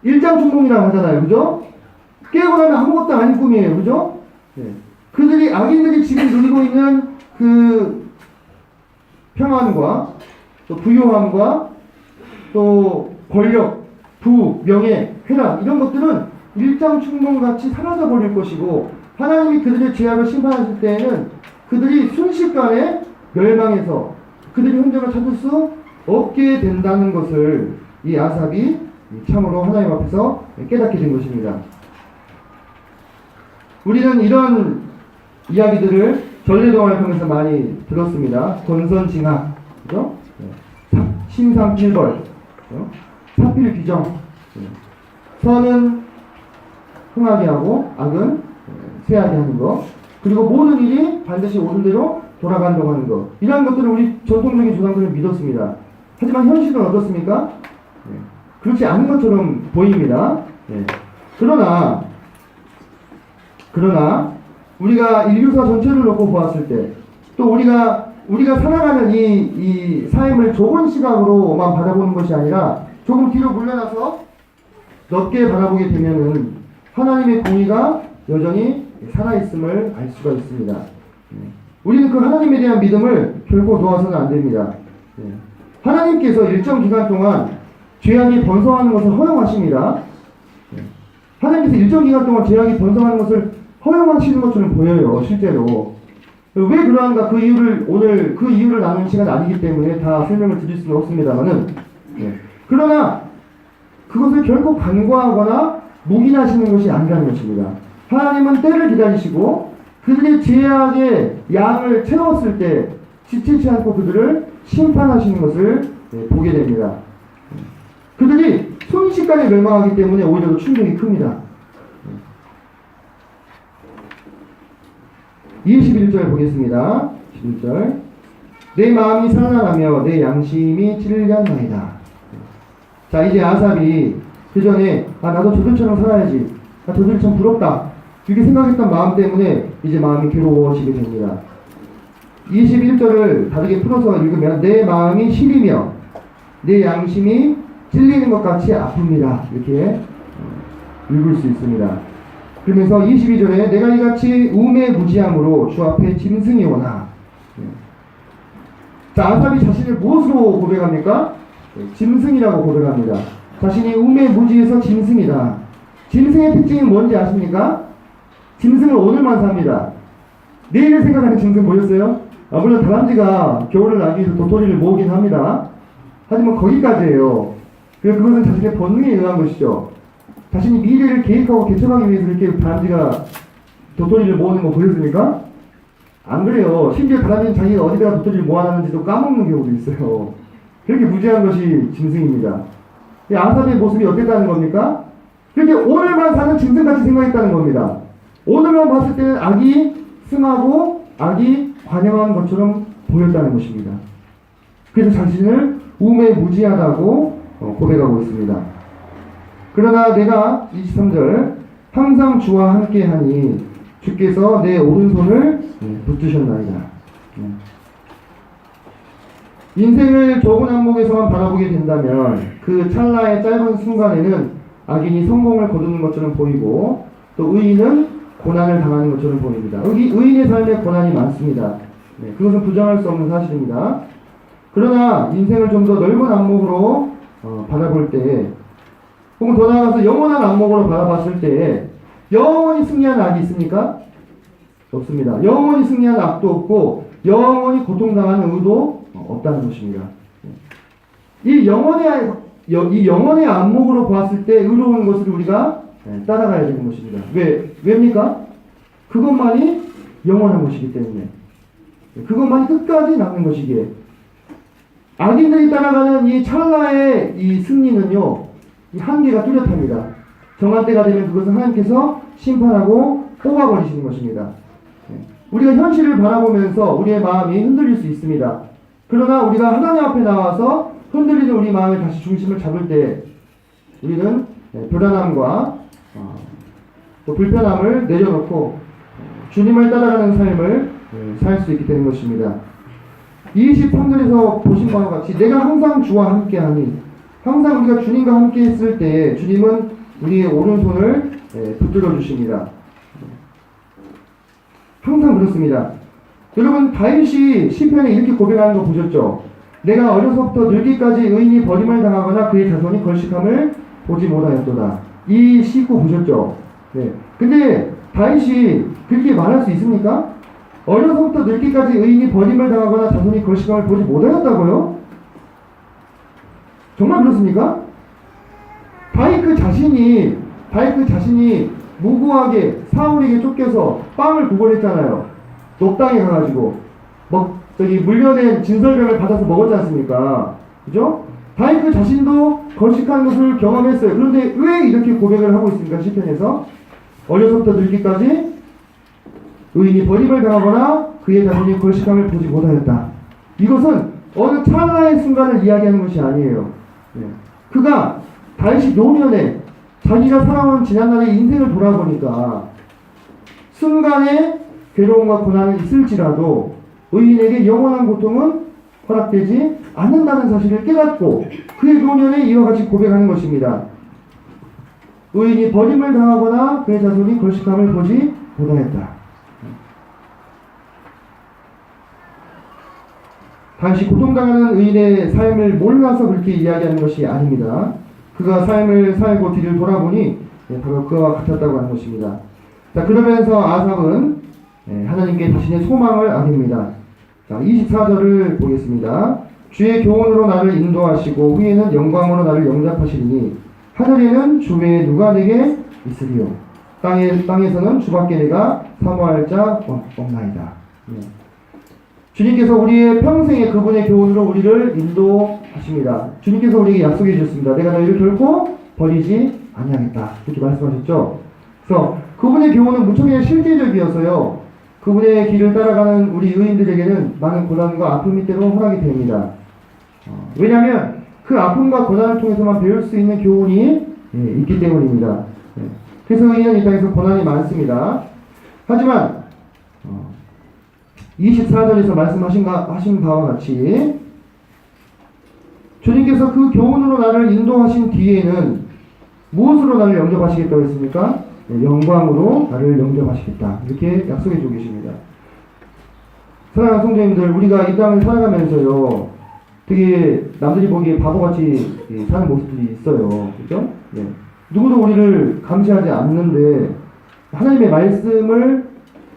일장춘몽이라고 하잖아요. 그죠? 깨고 나면 아무것도 아닌 꿈이에요. 그죠? 네. 그들이, 악인들이 지금 누리고 있는 그 평안과 또 부유함과 또 권력, 부, 명예, 쾌락 이런 것들은 일장춘몽같이 사라져버릴 것이고 하나님이 그들의 죄악을 심판하실 때에는 그들이 순식간에 멸망해서 그들이 흔적을 찾을 수 없게 된다는 것을 이 아삽이 참으로 하나님 앞에서 깨닫게 된 것입니다. 우리는 이런 이야기들을 전래동화를 통해서 많이 들었습니다. 권선징악, 그죠? 신상필벌, 사필귀정. 선은 흥하게 하고 악은 쇠하게 하는 것. 그리고 모든 일이 반드시 옳은 대로 돌아간다고 하는 것. 이러한 것들을 우리 전통적인 조상들은 믿었습니다. 하지만 현실은 어떻습니까? 그렇지 않은 것처럼 보입니다. 그러나 우리가 인류사 전체를 놓고 보았을 때 또 우리가 살아가는 이 삶을 좁은 시각으로만 바라보는 것이 아니라 조금 뒤로 물러나서 넓게 바라보게 되면은 하나님의 공의가 여전히 살아있음을 알 수가 있습니다. 우리는 그 하나님에 대한 믿음을 결코 놓아서는 안 됩니다. 하나님께서 일정 기간 동안 죄악이 번성하는 것을 허용하십니다. 하나님께서 일정 기간 동안 죄악이 번성하는 것을 허용하시는 것처럼 보여요, 실제로. 왜 그러한가 그 이유를 오늘 그 이유를 나누는 시간 아니기 때문에 다 설명을 드릴 수는 없습니다만은 그러나 그것을 결코 간과하거나 묵인하시는 것이 아니라는 것입니다. 하나님은 때를 기다리시고 그들의 죄악의 양을 채웠을 때 지치지 않고 그들을 심판하시는 것을 보게 됩니다. 그들이 순식간에 멸망하기 때문에 오히려 더 충격이 큽니다. 21절 보겠습니다. 11절 내 마음이 살아나며 내 양심이 찔렸나이다. 자, 이제 아삽이 그 전에 나도 저들처럼 살아야지, 저들이 참 부럽다 이렇게 생각했던 마음 때문에 이제 마음이 괴로워지게 됩니다. 21절을 다르게 풀어서 읽으면 내 마음이 시리며 내 양심이 찔리는 것 같이 아픕니다. 이렇게 읽을 수 있습니다. 그러면서 22절에 내가 이같이 우매무지함으로 주 앞에 짐승이 오나. 자, 아삽이 자신을 무엇으로 고백합니까? 짐승이라고 고백합니다. 자신이 우매무지해서 짐승이다. 짐승의 특징이 뭔지 아십니까? 짐승은 오늘만 삽니다. 내일을 생각하는 짐승 보셨어요? 물론 다람쥐가 겨울을 나기 위해서 도토리를 모으긴 합니다. 하지만 거기까지예요. 그것은 자신의 본능에 의한 것이죠. 자신이 미래를 계획하고 개척하기 위해서 이렇게 다람쥐가 도토리를 모으는 거 보셨습니까? 안 그래요. 심지어 다람쥐는 자기가 어디다가 도토리를 모아놨는지도 까먹는 경우도 있어요. 그렇게 무지한 것이 짐승입니다. 아삽의 모습이 어땠다는 겁니까? 그렇게 오늘만 사는 짐승같이 생각했다는 겁니다. 오늘만 봤을 때는 악이 승하고 악이 관영한 것처럼 보였다는 것입니다. 그래서 자신을 우매무지하다고 고백하고 있습니다. 그러나 내가 23절 항상 주와 함께하니 주께서 내 오른손을 붙드셨나이다. 인생을 좁은 안목에서만 바라보게 된다면 그 찰나의 짧은 순간에는 악인이 성공을 거두는 것처럼 보이고 또 의인은 고난을 당하는 것처럼 보입니다. 의인의 삶에 고난이 많습니다. 그것은 부정할 수 없는 사실입니다. 그러나 인생을 좀 더 넓은 안목으로 바라볼 때 혹은 더 나아가서 영원한 안목으로 바라봤을 때 영원히 승리하는 악이 있습니까? 없습니다. 영원히 승리하는 악도 없고 영원히 고통당하는 의도 없다는 것입니다. 이 영혼의 안목으로 보았을 때 의로운 것을 우리가 따라가야 되는 것입니다. 왜입니까? 그것만이 영원한 것이기 때문에. 그것만이 끝까지 남는 것이기에. 악인들이 따라가는 이 찰나의 이 승리는요, 이 한계가 뚜렷합니다. 정한 때가 되면 그것은 하나님께서 심판하고 뽑아버리시는 것입니다. 우리가 현실을 바라보면서 우리의 마음이 흔들릴 수 있습니다. 그러나 우리가 하나님 앞에 나와서 흔들리는 우리 마음의 다시 중심을 잡을 때 우리는 불안함과 또 불편함을 내려놓고 주님을 따라가는 삶을 살 수 있게 되는 것입니다. 23절에서 보신 바와 같이 내가 항상 주와 함께하니 항상 우리가 주님과 함께 했을 때 주님은 우리의 오른손을 붙들어 주십니다. 항상 그렇습니다. 여러분 다윗이 시편에 이렇게 고백하는 거 보셨죠? 내가 어려서부터 늙기까지 의인이 버림을 당하거나 그의 자손이 걸식함을 보지 못하였도다. 이 시구 보셨죠? 근데 다윗이 그렇게 말할 수 있습니까? 어려서부터 늙기까지 의인이 버림을 당하거나 자손이 걸식함을 보지 못하였다고요? 정말 그렇습니까? 다윗 그 자신이 무고하게 사울에게 쫓겨서 빵을 구걸했잖아요. 녹당에 가가지고 물려낸 진설병을 받아서 먹었지 않습니까? 그죠? 다윗 그 자신도 걸식한 것을 경험했어요. 그런데 왜 이렇게 고백을 하고 있습니까? 시편에서 어려서부터 늙기까지 의인이 버림을 당하거나 그의 자손이 걸식함을 보지 못하였다. 이것은 어느 찰나의 순간을 이야기하는 것이 아니에요. 그가 다윗이 노년에 자기가 살아온 지난날의 인생을 돌아보니까 순간에 괴로움과 고난은 있을지라도 의인에게 영원한 고통은 허락되지 않는다는 사실을 깨닫고 그의 노년에 이와 같이 고백하는 것입니다. 의인이 버림을 당하거나 그의 자손이 걸식함을 보지 못하였다. 다시 고통당하는 의인의 삶을 몰라서 그렇게 이야기하는 것이 아닙니다. 그가 삶을 살고 뒤를 돌아보니 바로 그와 같았다고 하는 것입니다. 자, 그러면서 아삽은 하나님께 자신의 소망을 아깁니다. 자, 24절을 보겠습니다. 주의 교훈으로 나를 인도하시고 후에는 영광으로 나를 영접하시리니 하늘에는 주 외에 누가 내게 있으리요. 땅에서는 주밖에 내가 사모할 자 없나이다. 주님께서 우리의 평생에 그분의 교훈으로 우리를 인도하십니다. 주님께서 우리에게 약속해 주셨습니다. 내가 너희를 결코 버리지 아니하겠다. 이렇게 말씀하셨죠. 그래서 그분의 교훈은 무척이나 실제적이어서요. 그분의 길을 따라가는 우리 의인들에게는 많은 고난과 아픔이 때로 허락이 됩니다. 왜냐하면 그 아픔과 고난을 통해서만 배울 수 있는 교훈이 있기 때문입니다. 그래서 의인은 이 땅에서 고난이 많습니다. 하지만 24절에서 말씀하신 바와 같이 주님께서 그 교훈으로 나를 인도하신 뒤에는 무엇으로 나를 영접하시겠다고 했습니까? 영광으로 나를 영접하시겠다. 이렇게 약속해 주고 계십니다. 사랑하는 성도님들, 우리가 이 땅을 살아가면서요, 되게 남들이 보기에 바보같이 사는 모습들이 있어요. 그죠? 네. 누구도 우리를 감시하지 않는데 하나님의 말씀을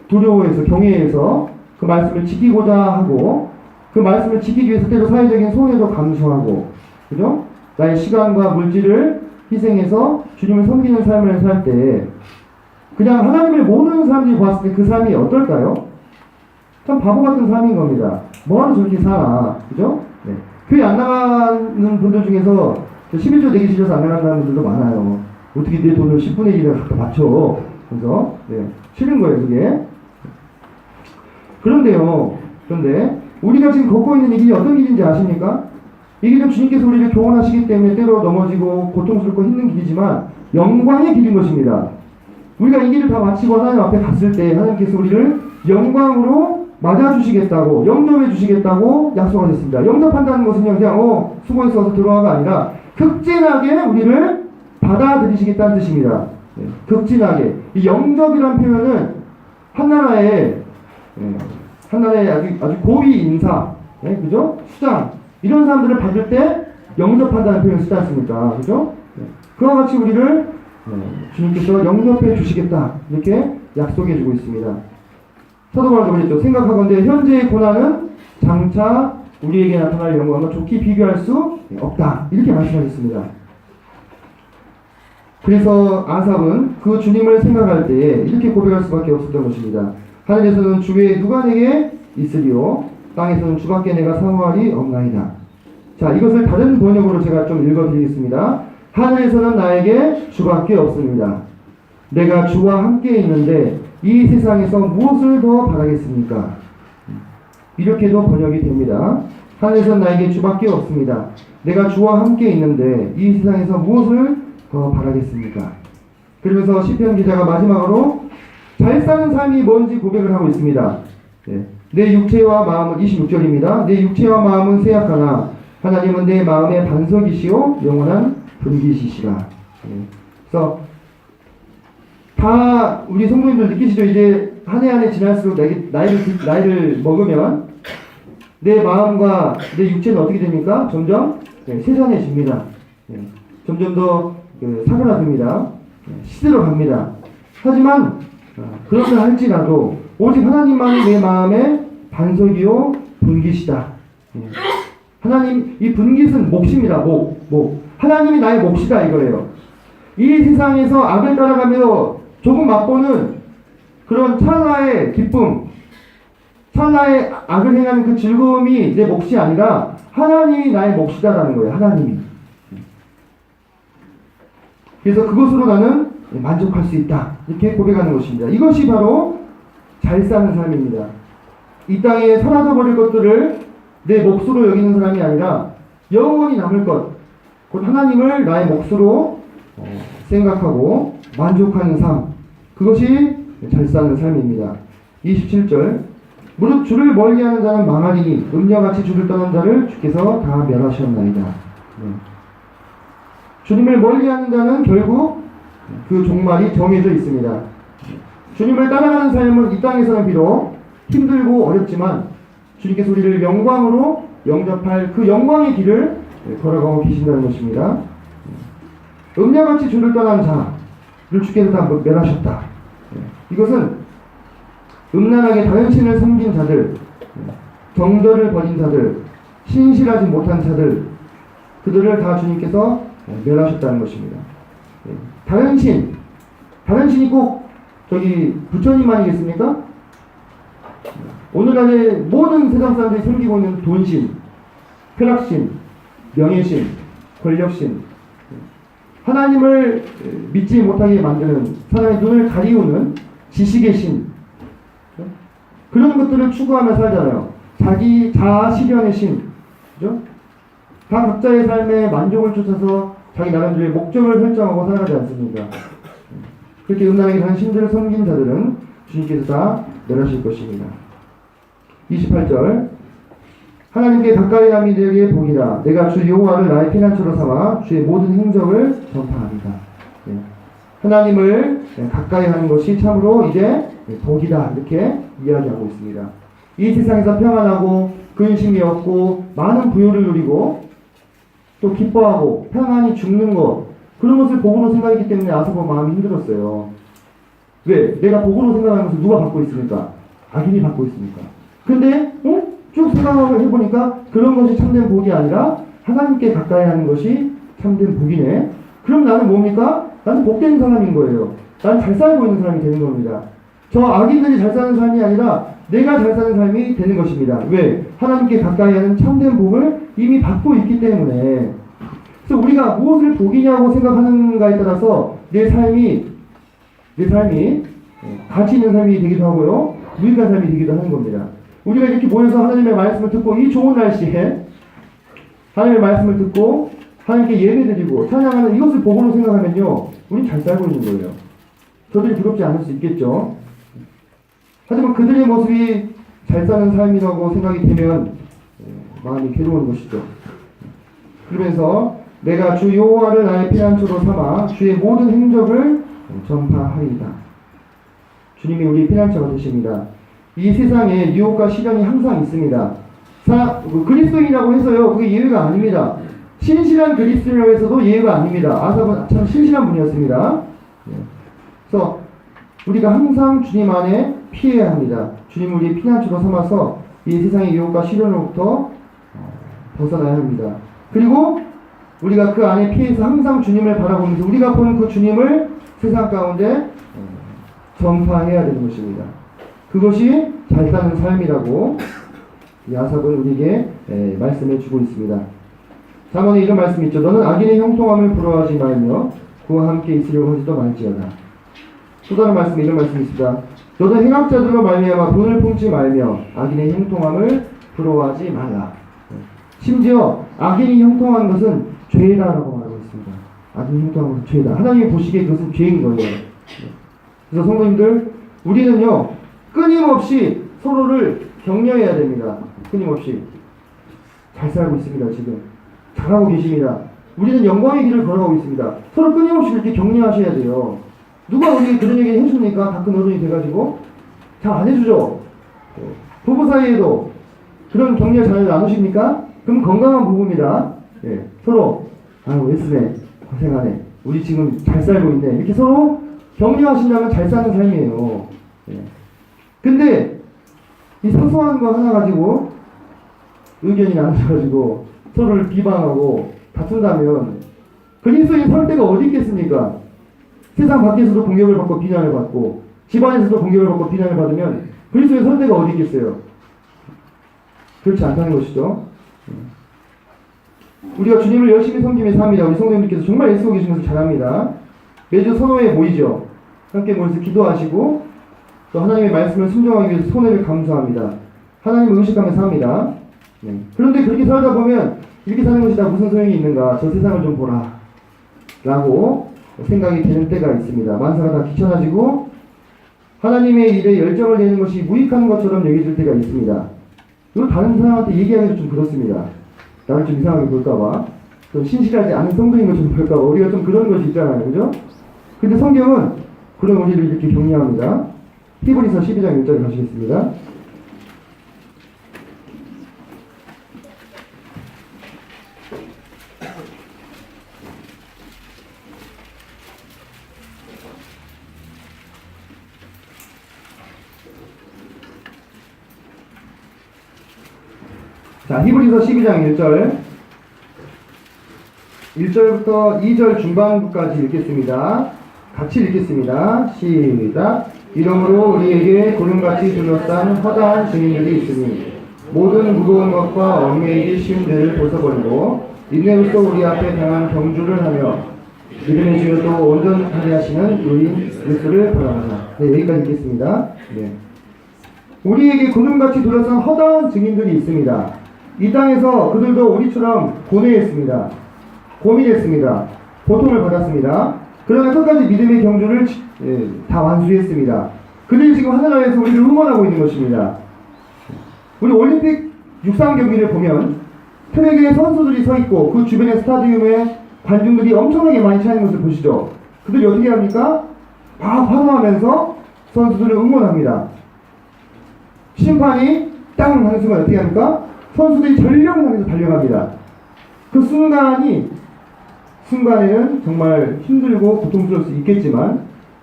두려워해서 경외해서 그 말씀을 지키고자 하고 그 말씀을 지키기 위해서 때로 사회적인 손해도 감수하고, 그죠? 나의 시간과 물질을 희생해서 주님을 섬기는 삶을 살 때 그냥 하나님을 모르는 사람들이 봤을 때 그 삶이 어떨까요? 참 바보 같은 삶인 겁니다. 뭐하러 저렇게 살아, 그죠? 네. 교회 안 나가는 분들 중에서 11조 내기 싫어서 안 나간다는 분들도 많아요. 어떻게 내 돈을 10분의 1을 갖다 바쳐. 그래서 싫은 거예요, 그게. 그런데 우리가 지금 걷고 있는 이 길이 어떤 길인지 아십니까? 이 길은 주님께서 우리를 교훈하시기 때문에 때로 넘어지고 고통스럽고 힘든 길이지만 영광의 길인 것입니다. 우리가 이 길을 다 마치고 하나님 앞에 갔을 때 하나님께서 우리를 영광으로 맞아주시겠다고, 영접해 주시겠다고 약속하셨습니다. 영접한다는 것은요, 그냥 수고해서 들어와가 아니라 극진하게 우리를 받아들이시겠다는 뜻입니다. 극진하게. 이 영접이라는 표현은 한나라의 아주 고위 인사, 그죠? 수장, 이런 사람들을 받을 때 영접한다는 표현을 쓰지 않습니까? 그죠? 그와 같이 우리를 주님께서 영접해 주시겠다. 이렇게 약속해 주고 있습니다. 사도 바울도 그랬죠. 생각하건대 현재의 고난은 장차 우리에게 나타날 영광과 좋게 비교할 수 없다. 이렇게 말씀하셨습니다. 그래서 아삽은 그 주님을 생각할 때에 이렇게 고백할 수밖에 없었던 것입니다. 하늘에서는 주 외에 누가 내게 있으리요? 땅에서는 주밖에 내가 사모하리 없나이다. 자, 이것을 다른 번역으로 제가 좀 읽어드리겠습니다. 하늘에서는 나에게 주밖에 없습니다. 내가 주와 함께 있는데 이 세상에서 무엇을 더 바라겠습니까? 이렇게도 번역이 됩니다. 하늘에서는 나에게 주밖에 없습니다. 내가 주와 함께 있는데 이 세상에서 무엇을 더 바라겠습니까? 그러면서 시편 기자가 마지막으로 잘 사는 삶이 뭔지 고백을 하고 있습니다. 내 육체와 마음은 26절입니다. 내 육체와 마음은 쇠약하나 하나님은 내 마음의 반석이시오 영원한 분기시시라. 그래서 다 우리 성도님들 느끼시죠? 이제 한 해 한 해 지날수록 나이를 먹으면 내 마음과 내 육체는 어떻게 됩니까? 점점 세산해집니다. 점점 더 사그라듭니다. 시들어 갑니다. 하지만 그렇다 할지라도 오직 하나님만이 내 마음의 반석이요 분깃이다. 하나님, 이 분깃은 몫입니다. 목. 하나님이 나의 몫이다 이거예요. 이 세상에서 악을 따라가며 조금 맛보는 그런 찰나의 기쁨, 찰나의 악을 행하는 그 즐거움이 내 몫이 아니라 하나님이 나의 몫이다라는 거예요. 하나님이. 그래서 그것으로 나는 만족할 수 있다. 이렇게 고백하는 것입니다. 이것이 바로 잘 사는 삶입니다. 이 땅에 사라져버릴 것들을 내 몫으로 여기는 사람이 아니라 영원히 남을 것, 곧 하나님을 나의 몫으로 생각하고 만족하는 삶, 그것이 잘 사는 삶입니다. 27절 무릇 주를 멀리하는 자는 망하리니 음녀같이 주를 떠난 자를 주께서 다 멸하셨나이다. 주님을 멀리하는 자는 결국 그 종말이 정해져 있습니다. 주님을 따라가는 삶은 이 땅에서는 비록 힘들고 어렵지만 주님께서 우리를 영광으로 영접할 그 영광의 길을 걸어가고 계신다는 것입니다. 음녀같이 주를 떠난 자를 주께서 다 멸하셨다. 이것은 음란하게 다른 신을 섬긴 자들, 정절을 버린 자들, 신실하지 못한 자들, 그들을 다 주님께서 멸하셨다는 것입니다. 다른 신이 꼭 저기 부처님만이겠습니까? 오늘날의 모든 세상 사람들이 섬기고 있는 돈신, 쾌락신, 명예신, 권력신, 하나님을 믿지 못하게 만드는, 사람의 눈을 가리우는 지식의 신, 그런 것들을 추구하며 살잖아요. 자기 자아 실현의 신, 그죠? 다 각자의 삶의 만족을 쫓아서 자기 나름대로의 목적을 설정하고 살아가지 않습니까? 그렇게 음란하게 다른 신들을 섬긴 자들은 주님께서 다 멸하실 것입니다. 28절, 하나님께 가까이 함이 되게 복이라. 내가 주 여호와를 나의 피난처로 삼아 주의 모든 행적을 전파합니다. 하나님을 가까이 하는 것이 참으로 이제 복이다, 이렇게 이야기하고 있습니다. 이 세상에서 평안하고 근심이 없고 많은 부요를 누리고 또 기뻐하고 평안히 죽는 것, 그런 것을 복으로 생각했기 때문에 아사본 마음이 힘들었어요. 왜? 내가 복으로 생각하는 것을 누가 받고 있습니까? 악인이 받고 있습니까? 근데 쭉 생각을 해보니까 그런 것이 참된 복이 아니라 하나님께 가까이 하는 것이 참된 복이네. 그럼 나는 뭡니까? 나는 복된 사람인 거예요. 나는 잘 살고 있는 사람이 되는 겁니다. 저 악인들이 잘 사는 삶이 아니라 내가 잘 사는 삶이 되는 것입니다. 왜? 하나님께 가까이 하는 참된 복을 이미 받고 있기 때문에. 그래서 우리가 무엇을 복이냐고 생각하는가에 따라서 내 삶이 가치 있는 삶이 되기도 하고요, 유익한 삶이 되기도 하는 겁니다. 우리가 이렇게 모여서 하나님의 말씀을 듣고 이 좋은 날씨에 하나님의 말씀을 듣고 하나님께 예배드리고 찬양하는 이것을 복으로 생각하면요, 우린 잘 살고 있는 거예요. 저들이 부럽지 않을 수 있겠죠. 하지만 그들의 모습이 잘 사는 삶이라고 생각이 되면 마음이 괴로운 것이죠. 그러면서 내가 주 여호와를 나의 피난처로 삼아 주의 모든 행적을 전파하리이다. 주님이 우리 피난처가 되십니다. 이 세상에 유혹과 시련이 항상 있습니다. 그리스도인이라고 해서요, 그게 예외가 아닙니다. 신실한 그리스도인이라고 해서도 예외가 아닙니다. 아삽은 참 신실한 분이었습니다. 그래서 우리가 항상 주님 안에 피해야 합니다. 주님 우리 피난처로 삼아서 이 세상의 유혹과 시련으로부터 벗어나야 합니다. 그리고 우리가 그 안에 피해서 항상 주님을 바라보면서 우리가 보는 그 주님을 세상 가운데 전파해야 되는 것입니다. 그것이 잘 사는 삶이라고 아삽은 우리에게 말씀해 주고 있습니다. 잠언에 이런 말씀이 있죠. 너는 악인의 형통함을 부러워하지 말며 그와 함께 있으려고 하지도 말지어다. 또 다른 말씀에 이런 말씀이 있습니다. 너는 행악자들로 말미암아 돈을 품지 말며 악인의 형통함을 부러워하지 말라. 심지어 악인이 형통한 것은 죄다라고 말하고 있습니다. 악인이 형통한 것은 죄다. 하나님이 보시기에 그것은 죄인 거예요. 그래서 성도님들, 우리는요 끊임없이 서로를 격려해야 됩니다. 끊임없이. 잘 살고 있습니다. 지금 잘하고 계십니다. 우리는 영광의 길을 걸어가고 있습니다. 서로 끊임없이 이렇게 격려하셔야 돼요. 누가 우리 그런 얘기 해줍니까? 다 큰 어른이 돼가지고 잘 안 해주죠. 부부 사이에도 그런 격려 잘 나누십니까? 그럼 건강한 부부입니다. 서로 아유 애쓰네, 고생하네, 우리 지금 잘 살고 있네, 이렇게 서로 격려하신다면 잘 사는 삶이에요. 근데 이 사소한 거 하나 가지고 의견이 나눠져가지고 서로를 비방하고 다툰다면 그리스도인 설 데가 어디 있겠습니까? 세상 밖에서도 공격을 받고 비난을 받고 집안에서도 공격을 받고 비난을 받으면 그리스도인 설 데가 어디 있겠어요? 그렇지 않다는 것이죠. 우리가 주님을 열심히 섬기면서 합니다. 우리 성도님들께서 정말 애쓰고 계시면서 잘합니다. 매주 선호에 모이죠. 함께 모여서 기도하시고 또 하나님의 말씀을 순종하기 위해서 손해를 감수합니다. 하나님을 의식하면서 합니다. 그런데 그렇게 살다 보면 이렇게 사는 것이 다 무슨 소용이 있는가, 저 세상을 좀 보라 라고 생각이 되는 때가 있습니다. 만사가 다 귀찮아지고 하나님의 일에 열정을 내는 것이 무익한 것처럼 여겨질 때가 있습니다. 이거 다른 사람한테 얘기하기도 좀 그렇습니다. 나를 좀 이상하게 볼까봐, 좀 신실하지 않은 성도인 걸 좀 볼까봐, 우리가 좀 그런 것이 있잖아요. 그죠? 근데 성경은 그런 우리를 이렇게 격려합니다. 히브리서 12장 1절에 가시겠습니다. 자, 히브리서 12장 1절. 1절부터 2절 중반부까지 읽겠습니다. 같이 읽겠습니다. 시작. 이러므로 우리에게 구름같이 둘러싼 허다한 증인들이 있으니 모든 무거운 것과 얽매이기 쉬운 죄를 벗어버리고 인내로써 우리 앞에 당한 경주를 하며 믿음의 주여 또 온전하게 하시는 우리 그리스도를 바라보자. 네, 여기까지 읽겠습니다. 네. 우리에게 구름같이 둘러싼 허다한 증인들이 있습니다. 이 땅에서 그들도 우리처럼 고뇌했습니다. 고민했습니다. 고통을 받았습니다. 그러나 끝까지 믿음의 경주를 다 완수했습니다. 그들이 지금 하늘나라에서 우리를 응원하고 있는 것입니다. 우리 올림픽 육상 경기를 보면 트랙에 선수들이 서 있고 그 주변의 스타디움에 관중들이 엄청나게 많이 차있는 것을 보시죠. 그들이 어떻게 합니까? 막 환호하면서 선수들을 응원합니다. 심판이 땅 하는 순간 어떻게 합니까? 선수들이 전력을 향해서 달려갑니다. 그 순간에는 정말 힘들고 고통스러울 수 있겠지만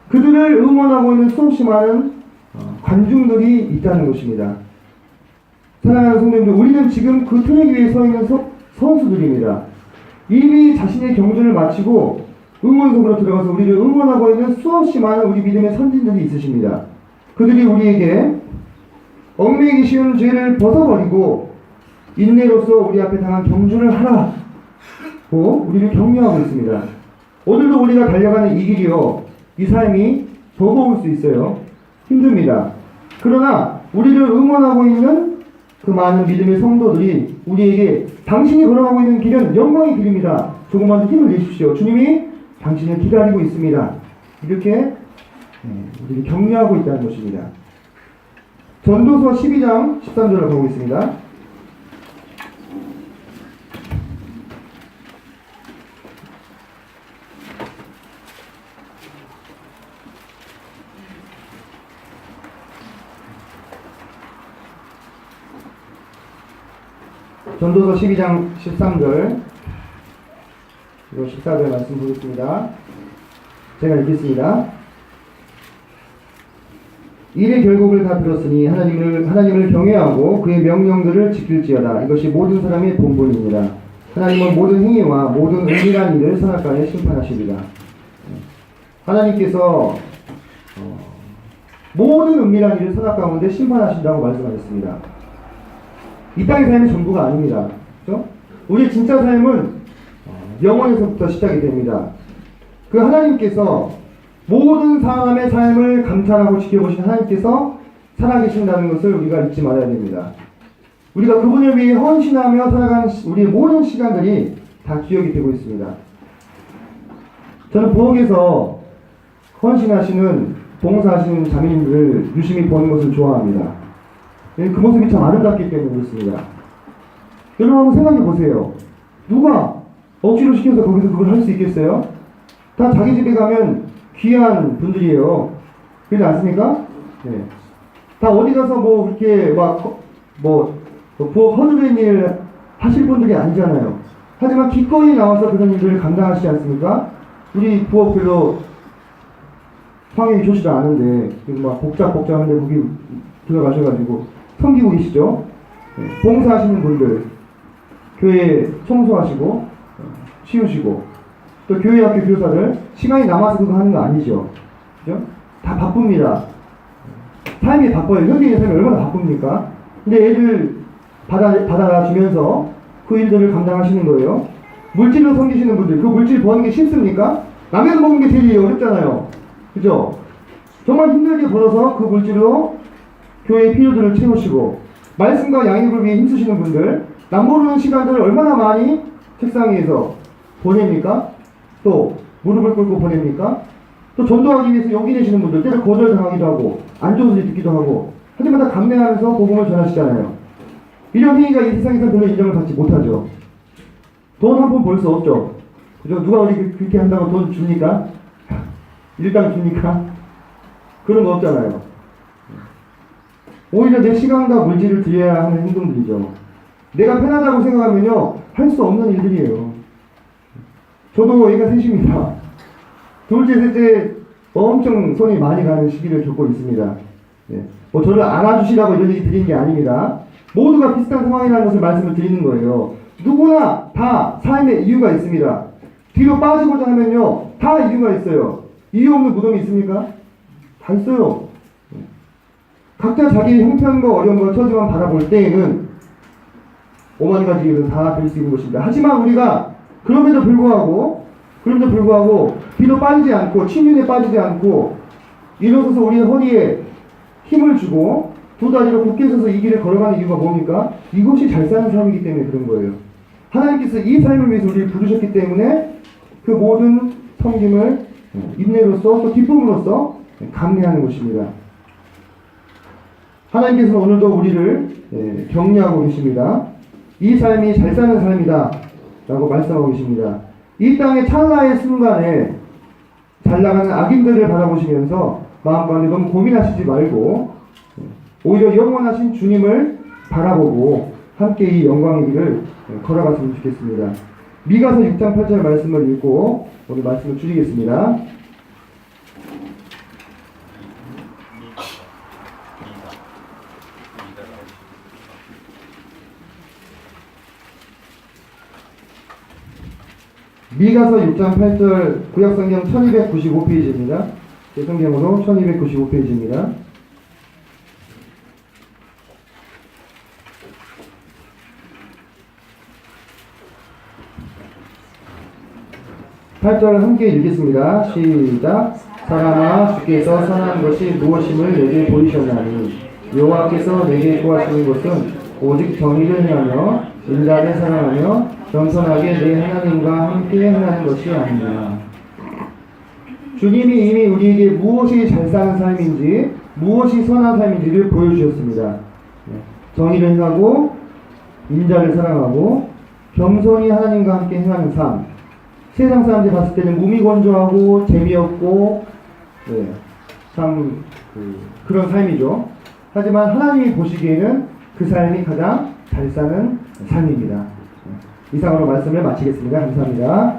그들을 응원하고 있는 수없이 많은 관중들이 있다는 것입니다. 사랑하는 성도님들, 우리는 지금 그 트랙 위에 서 있는 선수들입니다. 이미 자신의 경주를 마치고 응원석으로 들어가서 우리를 응원하고 있는 수없이 많은 우리 믿음의 선진들이 있으십니다. 그들이 우리에게 얽매이기 쉬운 죄를 벗어버리고 인내로써 우리 앞에 당한 경주를 하라고 우리를 격려하고 있습니다. 오늘도 우리가 달려가는 이 길이요, 이 삶이 버거울 수 있어요. 힘듭니다. 그러나 우리를 응원하고 있는 그 많은 믿음의 성도들이 우리에게 당신이 걸어가고 있는 길은 영광의 길입니다. 조금만 더 힘을 내십시오. 주님이 당신을 기다리고 있습니다. 이렇게 우리를 격려하고 있다는 것입니다. 전도서 12장 13절을 보고 있습니다. 전도서 12장 13절 그리고 14절 말씀 보겠습니다. 제가 읽겠습니다. 일의 결국을 다 들었으니 하나님을 경외하고 그의 명령들을 지킬지어다. 이것이 모든 사람의 본분입니다. 하나님은 모든 행위와 모든 은밀한 일을 선악간에 심판하시리라. 하나님께서 모든 은밀한 일을 선악 가운데 심판하신다고 말씀하셨습니다. 이 땅의 삶이 전부가 아닙니다. 그렇죠? 우리의 진짜 삶은 영원에서부터 시작이 됩니다. 그 하나님께서 모든 사람의 삶을 감찰하고 지켜보신 하나님께서 살아계신다는 것을 우리가 잊지 말아야 됩니다. 우리가 그분을 위해 헌신하며 살아가는 우리의 모든 시간들이 다 기억이 되고 있습니다. 저는 부엌에서 헌신하시는 봉사하시는 자매님들을 유심히 보는 것을 좋아합니다. 그 모습이 참 아름답기 때문에 그렇습니다. 여러분 한번 생각해 보세요. 누가 억지로 시켜서 거기서 그걸 할 수 있겠어요? 다 자기 집에 가면 귀한 분들이에요. 그렇지 않습니까? 네. 다 어디 가서 뭐 이렇게 부엌 허드렛 일 하실 분들이 아니잖아요. 하지만 기꺼이 나와서 그런 일들을 감당하시지 않습니까? 우리 부엌 별로 성향이 좋지도 않은데 막 복잡한데 거기 들어가셔가지고 섬기고 계시죠? 네. 봉사하시는 분들, 교회 청소하시고 치우시고 또 교회 학교 교사들 시간이 남아서 그거 하는 거 아니죠? 그죠? 다 바쁩니다. 삶이 바빠요. 현대인의 삶이 얼마나 바쁩니까? 근데 애들 받아주면서 그 일들을 감당하시는 거예요. 물질로 섬기시는 분들, 그 물질 버는 게 쉽습니까? 라면 먹는 게 제일 어렵잖아요. 그죠? 정말 힘들게 벌어서 그 물질로 교회의 필요들을 채우시고 말씀과 양육을 위해 힘쓰시는 분들, 남 모르는 시간들을 얼마나 많이 책상 위에서 보냅니까? 또 무릎을 꿇고 보냅니까? 또 전도하기 위해서 용기 내시는 분들, 때로 거절당하기도 하고 안 좋은 소리 듣기도 하고 하지만 다 감내하면서 복음을 전하시잖아요. 이런 행위가 이 세상에서 별로 인정을 받지 못하죠. 돈 한 푼 벌 수 없죠. 그죠? 누가 우리 그렇게 한다고 돈 줍니까? 일당 줍니까? 그런 거 없잖아요. 오히려 내 시간과 물질을 드려야 하는 행동들이죠. 내가 편하다고 생각하면요, 할 수 없는 일들이에요. 저도 애가 셋입니다. 둘째, 셋째 엄청 손이 많이 가는 시기를 겪고 있습니다. 네. 저를 안아주시라고 이런 얘기 드리는 게 아닙니다. 모두가 비슷한 상황이라는 것을 말씀을 드리는 거예요. 누구나 다 삶의 이유가 있습니다. 뒤로 빠지고자 하면요, 다 이유가 있어요. 이유 없는 무덤이 있습니까? 다 있어요. 각자 자기 형편과 어려움과 처지만 바라볼 때에는 5만 가지 이유는 다 될 수 있는 것입니다. 하지만 우리가 그럼에도 불구하고 뒤로 빠지지 않고 침륜에 빠지지 않고 일어서서 우리의 허리에 힘을 주고 두 다리로 굳게 서서 이 길을 걸어가는 이유가 뭡니까? 이것이 잘 사는 삶이기 때문에 그런 거예요. 하나님께서 이 삶을 위해서 우리를 부르셨기 때문에 그 모든 섬김을 인내로서 또 기쁨으로써 감내하는 것입니다. 하나님께서는 오늘도 우리를 격려하고 계십니다. 이 삶이 잘 사는 삶이다 라고 말씀하고 계십니다. 이 땅의 찰나의 순간에 잘 나가는 악인들을 바라보시면서 마음가운데 너무 고민하시지 말고 오히려 영원하신 주님을 바라보고 함께 이 영광의 길을 걸어갔으면 좋겠습니다. 미가서 6장 8절 말씀을 읽고 오늘 말씀을 줄이겠습니다. 미가서 6장 8절 구약성경 1295페이지입니다. 제 성경으로 1295페이지입니다. (8절) 함께 읽겠습니다. 시작. 사람아, 주께서 선한 것이 무엇임을 내게 보이셨나니 여호와께서 내게 구하시는 것은 오직 정의를 행하며 인자를 사랑하며 겸손하게 내 하나님과 함께 행하는 것이 아니냐. 주님이 이미 우리에게 무엇이 잘 사는 삶인지, 무엇이 선한 삶인지를 보여주셨습니다. 정의를 행하고 인자를 사랑하고 겸손히 하나님과 함께 행하는 삶. 세상 사람들이 봤을 때는 무미건조하고 재미없고 참 그런 삶이죠. 하지만 하나님이 보시기에는 그 삶이 가장 잘 사는 삶입니다. 이상으로 말씀을 마치겠습니다. 감사합니다.